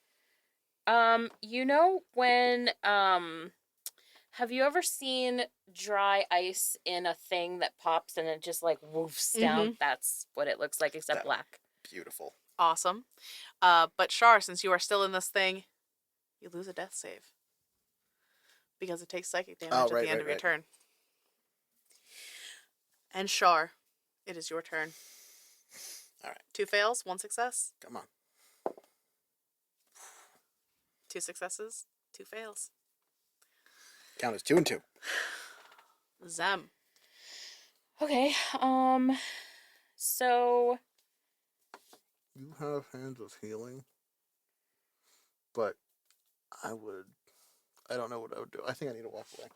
Speaker 3: You know when, have you ever seen dry ice in a thing that pops and it just like woofs down? That's what it looks like, except
Speaker 2: That-
Speaker 3: black.
Speaker 2: Beautiful.
Speaker 1: Awesome. But Shar, since you are still in this thing, you lose a death save. Because it takes psychic damage at the end of your turn. And Shar, it is your turn.
Speaker 2: All right.
Speaker 1: 2 fails, 1 success.
Speaker 2: Come on.
Speaker 1: 2 successes, 2 fails.
Speaker 2: Count as 2 and 2.
Speaker 1: Zem.
Speaker 3: Okay. So
Speaker 2: You have hands of healing, but I don't know what I would do. I think I need to walk away.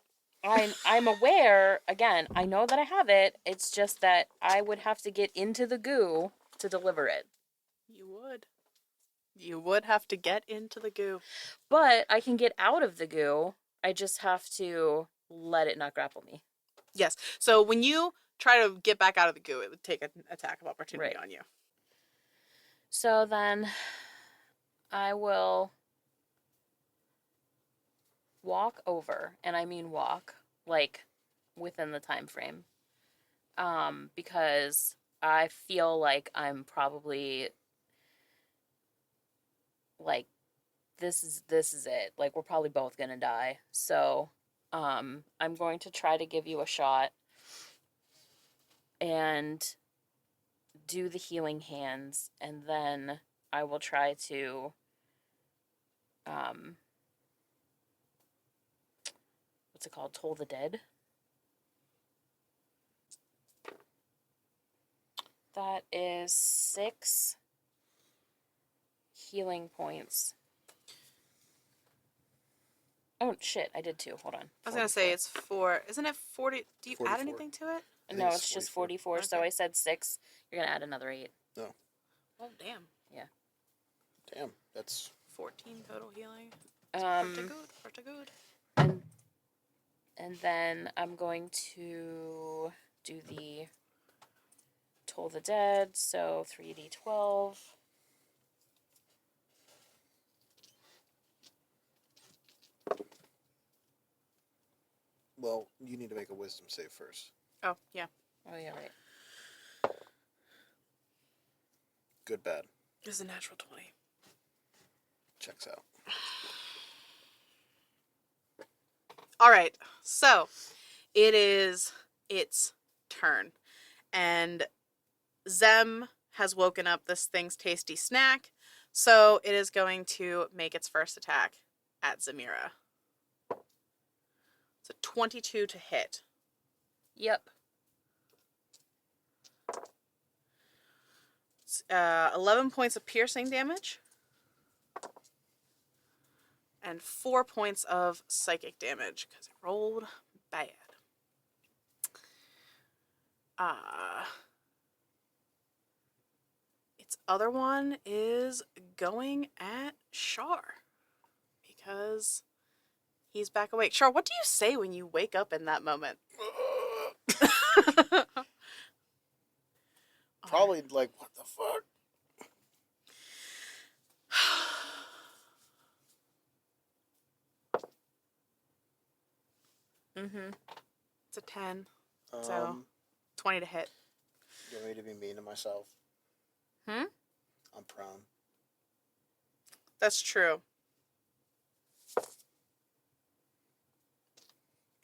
Speaker 3: I'm aware, again, I know that I have it. It's just that I would have to get into the goo to deliver it.
Speaker 1: You would. You would have to get into the goo.
Speaker 3: But I can get out of the goo. I just have to let it not grapple me.
Speaker 1: Yes. So when you try to get back out of the goo, it would take an attack of opportunity
Speaker 3: Right.
Speaker 1: on you.
Speaker 3: So then I will walk over, and I mean walk, like within the time frame. Because I feel like I'm probably like this is it. Like we're probably both gonna die. So I'm going to try to give you a shot and do the healing hands, and then I will try to what's it called? Toll the dead. That is 6 healing points. Oh shit, I did 2. Hold on.
Speaker 1: I was going to say it's 4. Isn't it 40? Do you
Speaker 2: 44.
Speaker 1: add anything to it?
Speaker 2: I think
Speaker 3: No,
Speaker 2: it's
Speaker 3: it's just
Speaker 2: 44.
Speaker 3: 44. So
Speaker 1: Okay.
Speaker 3: I said 6. You're gonna add another 8.
Speaker 2: No.
Speaker 1: Oh, damn.
Speaker 2: Damn. That's
Speaker 1: 14 total healing. Pretty good.
Speaker 3: And then I'm going to do the Toll the Dead. So 3d12.
Speaker 2: well. You need to make a wisdom save first.
Speaker 1: Oh, yeah.
Speaker 3: Oh yeah, right.
Speaker 2: Good, bad.
Speaker 1: It's a natural 20.
Speaker 2: Checks out.
Speaker 1: All right. So it is its turn. And Zem has woken up this thing's tasty snack. So it is going to make its first attack at Zamira. It's a 22 to hit.
Speaker 3: Yep.
Speaker 1: It's, 11 points of piercing damage. And 4 points of psychic damage because it rolled bad. Its other one is going at Shar because he's back awake. Shar, what do you say when you wake up in that moment?
Speaker 2: Probably like, what the fuck?
Speaker 1: Mm-hmm. It's a 10. So
Speaker 2: Um,
Speaker 1: 20 to hit.
Speaker 2: you want me to be mean to myself?
Speaker 1: Hmm?
Speaker 2: I'm prone.
Speaker 1: That's true.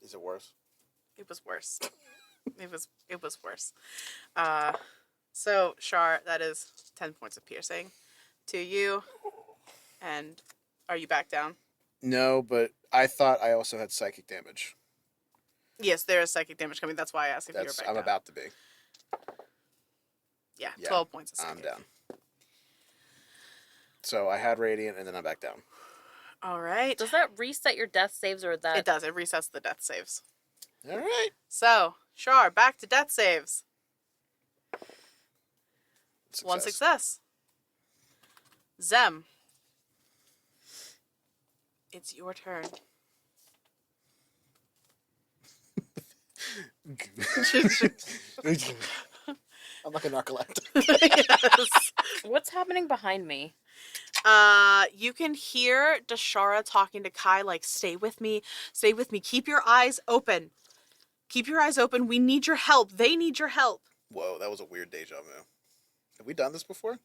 Speaker 2: Is it worse?
Speaker 1: It was worse. It was worse. So Shar, that is 10 points of piercing to you. And are you back down?
Speaker 2: No, but I thought I also had psychic damage.
Speaker 1: Yes, there is psychic damage coming. That's why I asked if you were back
Speaker 2: I'm
Speaker 1: down.
Speaker 2: about to be.
Speaker 1: Yeah,
Speaker 2: Yeah,
Speaker 1: 12 points of psychic.
Speaker 2: I'm down. So I had radiant, and then I'm back down.
Speaker 1: All right.
Speaker 3: Does that reset your death saves, or that?
Speaker 1: It does. It resets the death saves.
Speaker 2: All right.
Speaker 1: So, Shar, back to death saves.
Speaker 2: Success.
Speaker 1: 1 success. Zem. It's your turn.
Speaker 2: I'm like a narcoleptic.
Speaker 1: Yes.
Speaker 3: What's happening behind me?
Speaker 1: You can hear Dashara talking to Kai like, stay with me, keep your eyes open. Keep your eyes open, we need your help, they need your help.
Speaker 2: Whoa, that was a weird deja vu. Have we done this before?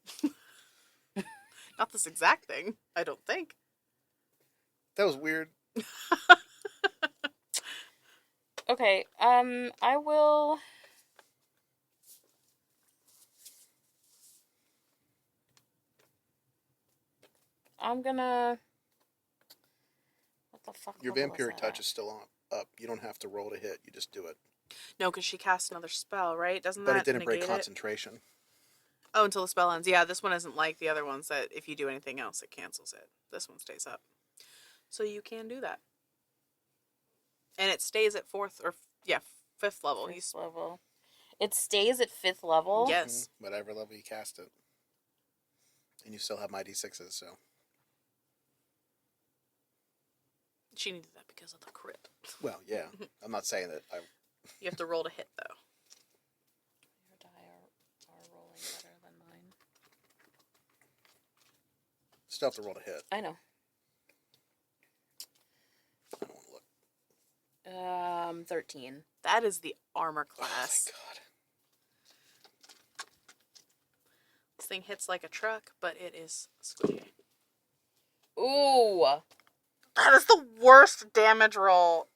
Speaker 1: Not this exact thing, I don't think.
Speaker 2: That was weird.
Speaker 3: Okay, I will. I'm gonna. What the fuck?
Speaker 2: Your
Speaker 3: level was
Speaker 2: vampiric
Speaker 3: that
Speaker 2: touch
Speaker 3: at?
Speaker 2: is still up. You don't have to roll to hit. You just do it.
Speaker 1: No, because she cast another spell, right? Doesn't
Speaker 2: But
Speaker 1: that
Speaker 2: it didn't break
Speaker 1: negate it?
Speaker 2: concentration.
Speaker 1: Oh, until the spell ends. Yeah, this one isn't like the other ones that if you do anything else, it cancels it. This one stays up. So you can do that. And it stays at fifth level.
Speaker 3: Fifth level. It stays at 5th level.
Speaker 1: Yes.
Speaker 2: Whatever level you cast it. And you still have my d6s, so.
Speaker 1: She needed that because of the crit.
Speaker 2: Well, yeah. I'm not saying that.
Speaker 1: You have to roll to hit, though.
Speaker 3: Your die are rolling better than mine.
Speaker 2: Still have to roll to hit.
Speaker 3: I know.
Speaker 2: I don't want to look.
Speaker 3: 13.
Speaker 1: That is the armor
Speaker 2: Oh,
Speaker 1: class.
Speaker 2: thank God.
Speaker 1: This thing hits like a truck, but it is squishy.
Speaker 3: Ooh!
Speaker 1: That is the worst damage roll.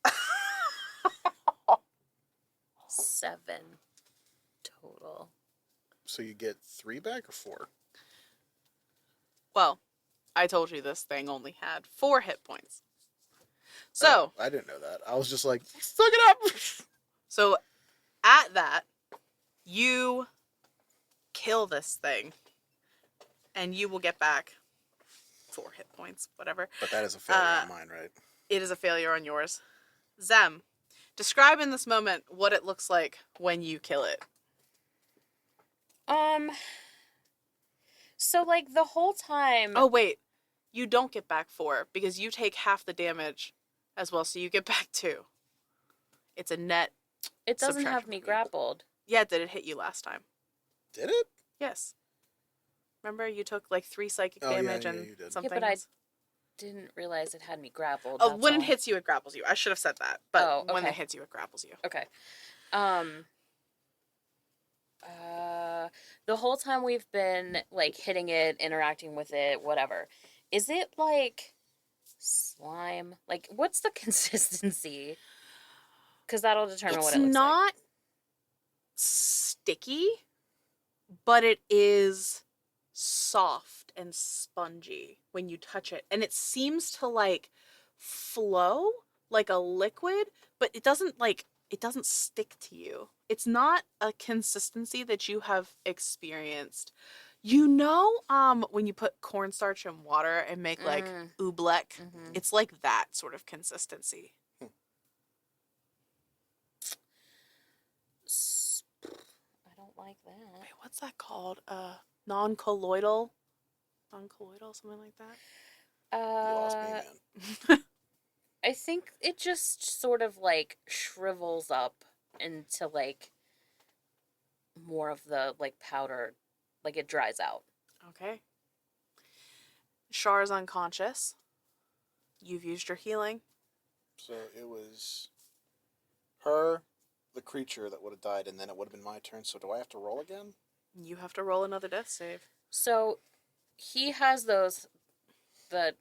Speaker 3: 7 total.
Speaker 2: So you get 3 back or 4?
Speaker 1: Well, I told you this thing only had 4 hit points. So,
Speaker 2: I didn't know that. I was just like, suck it up!
Speaker 1: so at that, you kill this thing, and you will get back 4 hit points, whatever.
Speaker 2: But that is a failure on mine, right?
Speaker 1: It is a failure on yours. Zem, describe in this moment what it looks like when you kill it.
Speaker 3: So, like, the whole time...
Speaker 1: Oh, wait. You don't get back 4 because you take half the damage as well, so you get back 2. It's a net.
Speaker 3: It doesn't
Speaker 1: subtraction
Speaker 3: have me
Speaker 1: from you.
Speaker 3: grappled.
Speaker 1: Yeah, did it hit you last time?
Speaker 2: Did it?
Speaker 1: Yes. Remember, you took like 3 psychic
Speaker 2: Oh, yeah,
Speaker 1: damage
Speaker 2: yeah,
Speaker 1: and
Speaker 2: you did.
Speaker 1: something
Speaker 3: Yeah, but I
Speaker 1: else?
Speaker 3: didn't realize it had me grappled.
Speaker 1: Oh,
Speaker 3: that's
Speaker 1: when it
Speaker 3: all.
Speaker 1: hits you, it grapples you. I should have said that, but
Speaker 3: Oh,
Speaker 1: when it
Speaker 3: okay.
Speaker 1: hits you, it grapples you.
Speaker 3: Okay. The whole time we've been, like, hitting it, interacting with it, whatever. Is it, like, slime? Like, what's the consistency? Because that'll determine
Speaker 1: It's
Speaker 3: what it looks like.
Speaker 1: not sticky, but it is soft and spongy when you touch it. And it seems to, like, flow like a liquid, but it doesn't stick to you. It's not a consistency that you have experienced. You know, when you put cornstarch in water and make like oobleck,
Speaker 3: Mhm.
Speaker 1: it's like that sort of consistency.
Speaker 3: I don't like that.
Speaker 1: Wait, what's that called? Non-colloidal, something like that.
Speaker 2: You lost me,
Speaker 3: Uh,
Speaker 2: man.
Speaker 3: I think it just sort of, like, shrivels up into, like, more of the, like, powder. Like, it dries out.
Speaker 1: Okay. Char's unconscious. You've used your healing.
Speaker 2: So it was her, the creature that would have died, and then it would have been my turn. So do I have to roll again?
Speaker 1: You have to roll another death save.
Speaker 3: So, he has the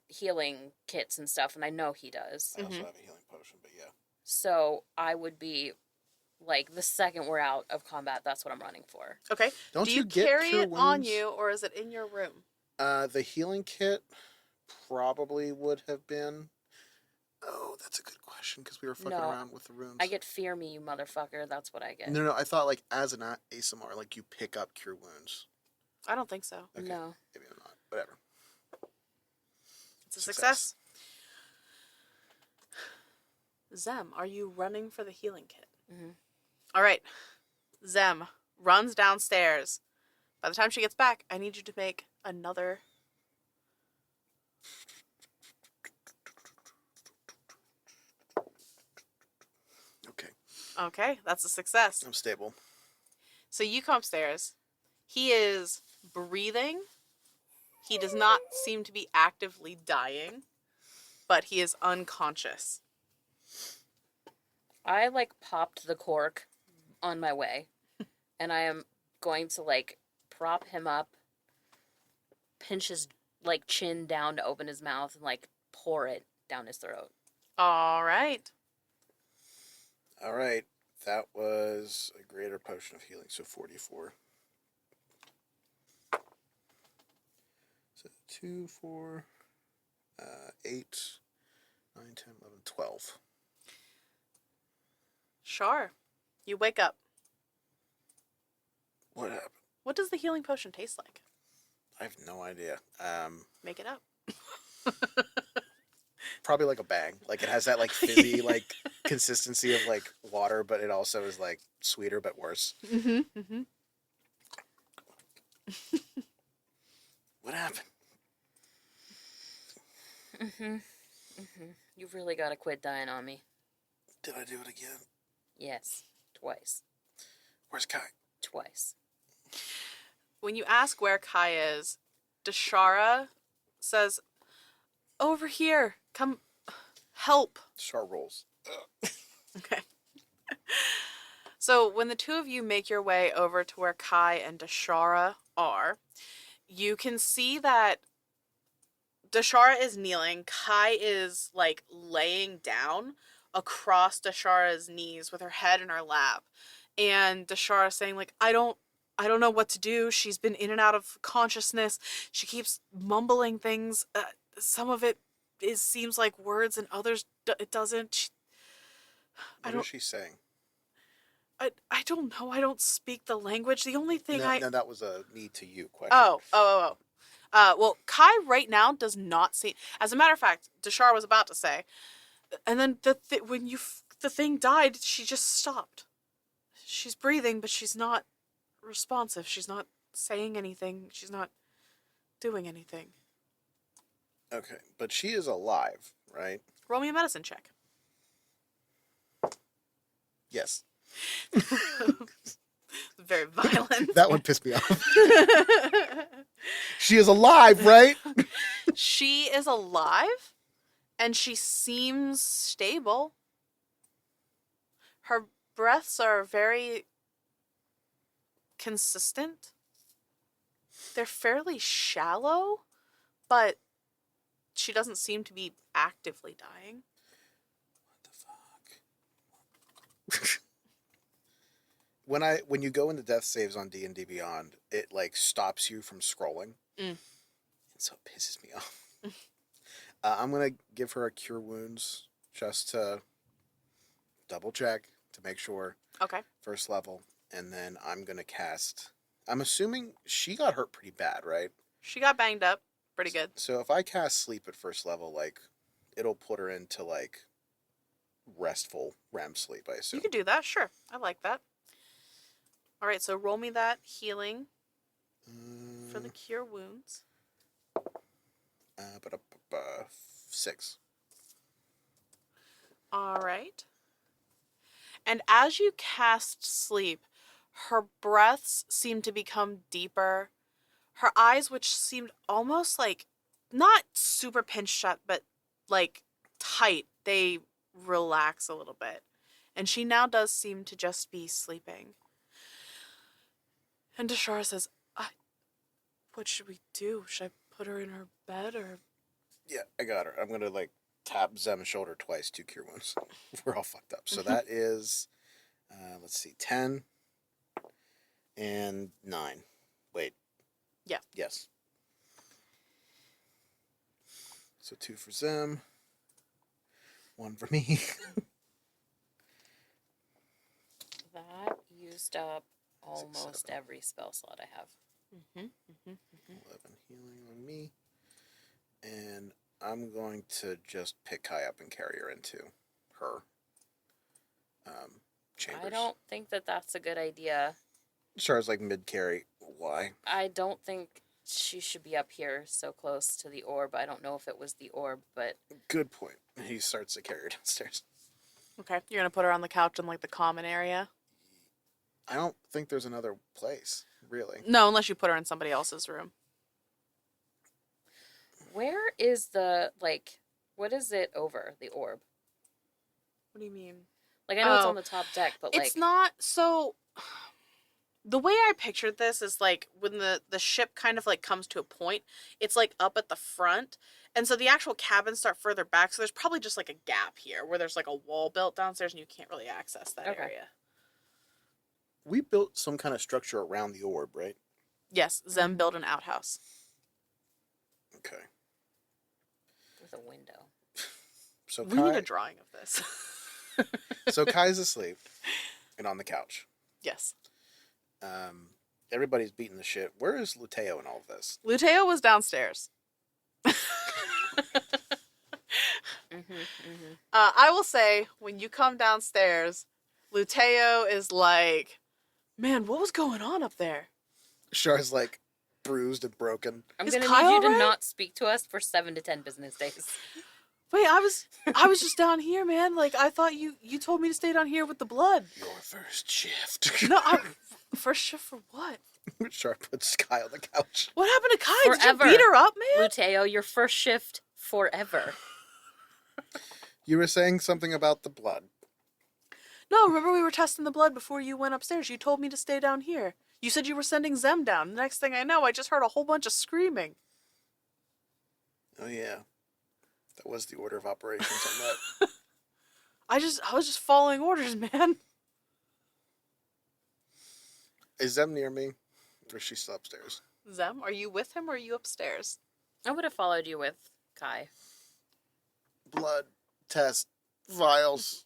Speaker 3: healing kits and stuff, and I know he does.
Speaker 2: I also have a healing potion, but yeah.
Speaker 3: So, I would be, like, the second we're out of combat, that's what I'm running for.
Speaker 1: Okay.
Speaker 2: Don't
Speaker 1: Do
Speaker 2: you
Speaker 1: you
Speaker 2: get
Speaker 1: carry
Speaker 2: cure
Speaker 1: it on
Speaker 2: wounds?
Speaker 1: you, or is it in your room?
Speaker 2: The healing kit probably would have been. Oh, that's a good question because we were fucking
Speaker 3: No,
Speaker 2: around with the rooms.
Speaker 3: I get fear me, you motherfucker. That's what I get.
Speaker 2: No, I thought like as an ASMR, like you pick up cure wounds.
Speaker 1: I don't think so.
Speaker 2: Okay.
Speaker 3: No.
Speaker 2: Maybe I'm not. Whatever.
Speaker 1: It's a success. Zem, are you running for the healing kit?
Speaker 3: Mm-hmm.
Speaker 1: All right. Zem runs downstairs. By the time she gets back, I need you to make another.
Speaker 2: Okay.
Speaker 1: Okay, that's a success.
Speaker 2: I'm stable.
Speaker 1: So you come upstairs. He is breathing. He does not seem to be actively dying, but he is unconscious.
Speaker 3: I, like, popped the cork on my way, and I am going to, like, prop him up, pinch his, like, chin down to open his mouth, and, like, pour it down his throat.
Speaker 1: All right.
Speaker 2: All right. That was a greater potion of healing, so 44. So 2, 4, 8, 9, 10, 11, 12.
Speaker 1: Sure. You wake up.
Speaker 2: What happened?
Speaker 1: What does the healing potion taste like?
Speaker 2: I have no idea.
Speaker 1: Make it up.
Speaker 2: Probably like a bang. Like it has that like fizzy like consistency of like water, but it also is like sweeter but worse.
Speaker 1: Mm-hmm. Mm-hmm.
Speaker 2: What happened?
Speaker 3: You've really got to quit dying on me.
Speaker 2: Did I do it again?
Speaker 3: Yes. Twice.
Speaker 2: Where's Kai?
Speaker 3: Twice.
Speaker 1: When you ask where Kai is, Dashara says, "Over here. Come help."
Speaker 2: Char rolls.
Speaker 1: Okay. So when the two of you make your way over to where Kai and Dashara are, you can see that Dashara is kneeling. Kai is like laying down across Dashara's knees with her head in her lap. And Dashara saying like, I don't know what to do. She's been in and out of consciousness. She keeps mumbling things. Some of it seems like words and others it doesn't.
Speaker 2: What is she saying?
Speaker 1: I don't know. I don't speak the language. The only thing
Speaker 2: No, that was a me to you question.
Speaker 1: Oh. Well, Kai right now does not seem. As a matter of fact, Dashar was about to say, and then when the thing died, she just stopped. She's breathing, but she's not responsive. She's not saying anything. She's not doing anything.
Speaker 2: Okay, but she is alive, right?
Speaker 1: Roll me a medicine check.
Speaker 2: Yes.
Speaker 1: Very violent.
Speaker 2: That one pissed me off. She is alive, right?
Speaker 1: She is alive, and she seems stable. Her breaths are very consistent. They're fairly shallow, but she doesn't seem to be actively dying.
Speaker 2: What the fuck? When you go into death saves on D&D Beyond, it like stops you from scrolling. And so it pisses me off. I'm going to give her a cure wounds just to double check to make sure.
Speaker 1: Okay.
Speaker 2: First level. And then I'm going to cast. I'm assuming she got hurt pretty bad, right?
Speaker 1: She got banged up pretty good.
Speaker 2: So if I cast sleep at first level, like it'll put her into like restful REM sleep, I assume.
Speaker 1: You could do that, sure. I like that. All right, so roll me that healing for the cure wounds.
Speaker 2: 6.
Speaker 1: All right. And as you cast sleep, her breaths seem to become deeper. Her eyes, which seemed almost like not super pinched shut, but like tight, they relax a little bit. And she now does seem to just be sleeping. And Dashara says, what should we do? Should I put her in her bed or?
Speaker 2: Yeah, I got her. I'm going to like tap Zem's shoulder twice, 2 cure wounds. We're all fucked up. So that is, let's see, 10 and 9. Wait.
Speaker 1: Yeah.
Speaker 2: Yes. So 2 for Zem. 1 for me.
Speaker 3: That used up almost every spell slot I have.
Speaker 2: 11 healing on me. And I'm going to just pick Kai up and carry her into her chambers.
Speaker 3: I don't think that that's a good idea.
Speaker 2: Char's like mid-carry. Why?
Speaker 3: I don't think she should be up here so close to the orb. I don't know if it was the orb, but...
Speaker 2: Good point. He starts to carry her downstairs.
Speaker 1: Okay, you're going to put her on the couch in like the common area?
Speaker 2: I don't think there's another place, really.
Speaker 1: No, unless you put her in somebody else's room.
Speaker 3: Where is the, like, what is it over, the orb?
Speaker 1: What do you mean?
Speaker 3: Like, I know it's on the top deck, but, like...
Speaker 1: It's not, so... The way I pictured this is, like, when the ship kind of, like, comes to a point, it's, like, up at the front, and so the actual cabins start further back, so there's probably just, like, a gap here, where there's, like, a wall built downstairs, and you can't really access that area.
Speaker 2: We built some kind of structure around the orb, right?
Speaker 1: Yes, Zem built an outhouse.
Speaker 2: Okay.
Speaker 3: The the window.
Speaker 2: So
Speaker 1: We need
Speaker 2: Kai,
Speaker 1: a drawing of this.
Speaker 2: so Kai's asleep and on the couch.
Speaker 1: Yes.
Speaker 2: Everybody's beating the shit. Where is Luteo in all of this?
Speaker 1: Luteo was downstairs. I will say, when you come downstairs, Luteo is like, man, what was going on up there?
Speaker 2: Char's like bruised and broken.
Speaker 3: I'm
Speaker 1: Is
Speaker 3: gonna
Speaker 1: Kyle
Speaker 3: need you to
Speaker 1: right?
Speaker 3: not speak to us for 7 to 10 business days.
Speaker 1: Wait, I was just down here, man. Like, I thought you told me to stay down here with the blood.
Speaker 2: Your first shift.
Speaker 1: No, first shift for what?
Speaker 2: Char puts Kai on the couch.
Speaker 1: What happened to Kai?
Speaker 3: Forever.
Speaker 1: Did you beat her up, man?
Speaker 3: Luteo, your first shift forever.
Speaker 2: You were saying something about the blood.
Speaker 1: No, remember we were testing the blood before you went upstairs. You told me to stay down here. You said you were sending Zem down. The next thing I know, I just heard a whole bunch of screaming.
Speaker 2: Oh yeah, that was the order of operations on that.
Speaker 1: I was just following orders, man.
Speaker 2: Is Zem near me, or is she still upstairs?
Speaker 1: Zem, are you with him or are you upstairs?
Speaker 3: I would have followed you with Kai.
Speaker 2: Blood test vials.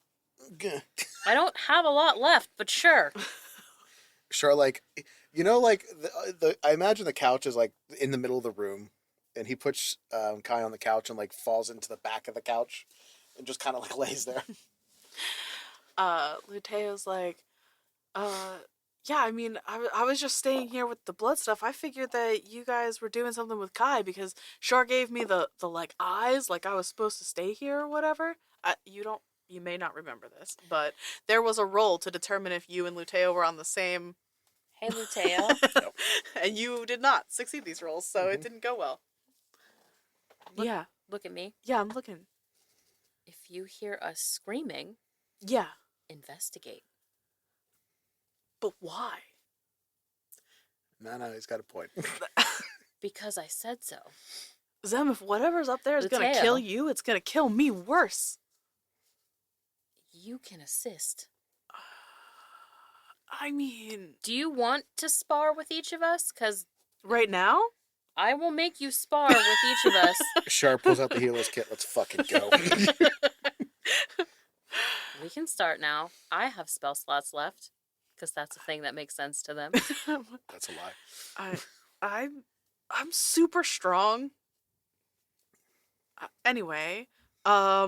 Speaker 2: Gah.
Speaker 3: I don't have a lot left, but sure.
Speaker 2: Char, like, you know, like I imagine the couch is like in the middle of the room, and he puts Kai on the couch and like falls into the back of the couch, and just kind of like lays there.
Speaker 1: Luteo's like, yeah, I mean, I was just staying here with the blood stuff. I figured that you guys were doing something with Kai because Char gave me the like eyes, like I was supposed to stay here or whatever. You may not remember this, but there was a roll to determine if you and Luteo were on the same.
Speaker 3: Hey, Luteo.
Speaker 1: And you did not succeed these rolls, so it didn't go well.
Speaker 3: Look, Look at me.
Speaker 1: Yeah, I'm looking.
Speaker 3: If you hear us screaming,
Speaker 1: Yeah,
Speaker 3: investigate.
Speaker 1: but why?
Speaker 2: No, he's got a point.
Speaker 3: Because I said so.
Speaker 1: Zem, if whatever's up there is gonna
Speaker 3: Luteo.
Speaker 1: kill you, it's gonna kill me worse.
Speaker 3: You can assist.
Speaker 1: I mean,
Speaker 3: Do you want to spar with each of us? Because
Speaker 1: right now?
Speaker 3: I will make you spar with each of us.
Speaker 2: Char pulls out the healer's kit. Let's fucking go.
Speaker 3: We can start now. I have spell slots left. Because that's a thing that makes sense to them.
Speaker 2: That's a lie.
Speaker 1: I'm super strong. Anyway, yeah,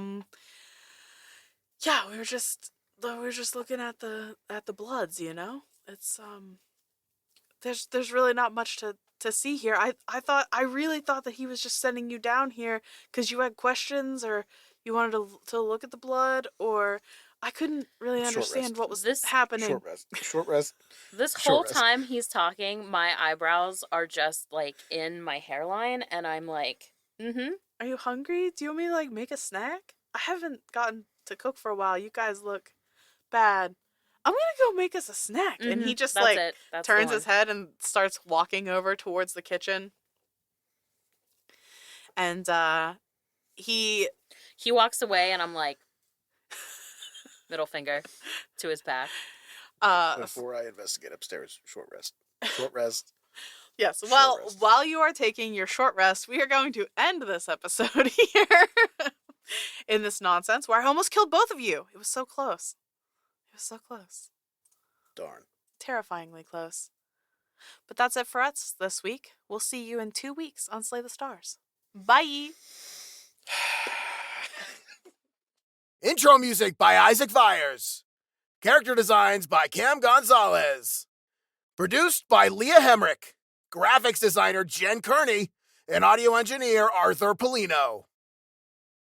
Speaker 1: we were just looking at the bloods, you know? It's there's really not much to see here. I really thought that he was just sending you down here cuz you had questions or you wanted to look at the blood, or I couldn't really
Speaker 2: Short
Speaker 1: understand
Speaker 2: rest.
Speaker 1: what was
Speaker 3: This-
Speaker 1: happening.
Speaker 2: Short rest. Short rest.
Speaker 3: This
Speaker 2: Short
Speaker 3: whole
Speaker 2: rest.
Speaker 3: time he's talking, my eyebrows are just like in my hairline, and I'm like,
Speaker 1: Are you hungry? Do you want me to like make a snack? I haven't gotten to cook for a while. You guys look bad. I'm gonna go make us a snack. And he just
Speaker 3: that's
Speaker 1: like
Speaker 3: it. That's the
Speaker 1: turns
Speaker 3: one.
Speaker 1: his head and starts walking over towards the kitchen. And he
Speaker 3: He walks away, and I'm like, middle finger to his back.
Speaker 2: Before I investigate upstairs, short rest. Short rest.
Speaker 1: yes,
Speaker 2: Short
Speaker 1: well,
Speaker 2: rest.
Speaker 1: while you are taking your short rest, we are going to end this episode here in this nonsense where I almost killed both of you. It was so close. It was so close.
Speaker 2: Darn.
Speaker 1: Terrifyingly close. But that's it for us this week. We'll see you in 2 weeks on Slay the Stars. Bye!
Speaker 2: Intro music by Isaac Vyers. Character designs by Cam Gonzalez. Produced by Leah Hemrick. Graphics designer Jen Kearney. And audio engineer Arthur Polino.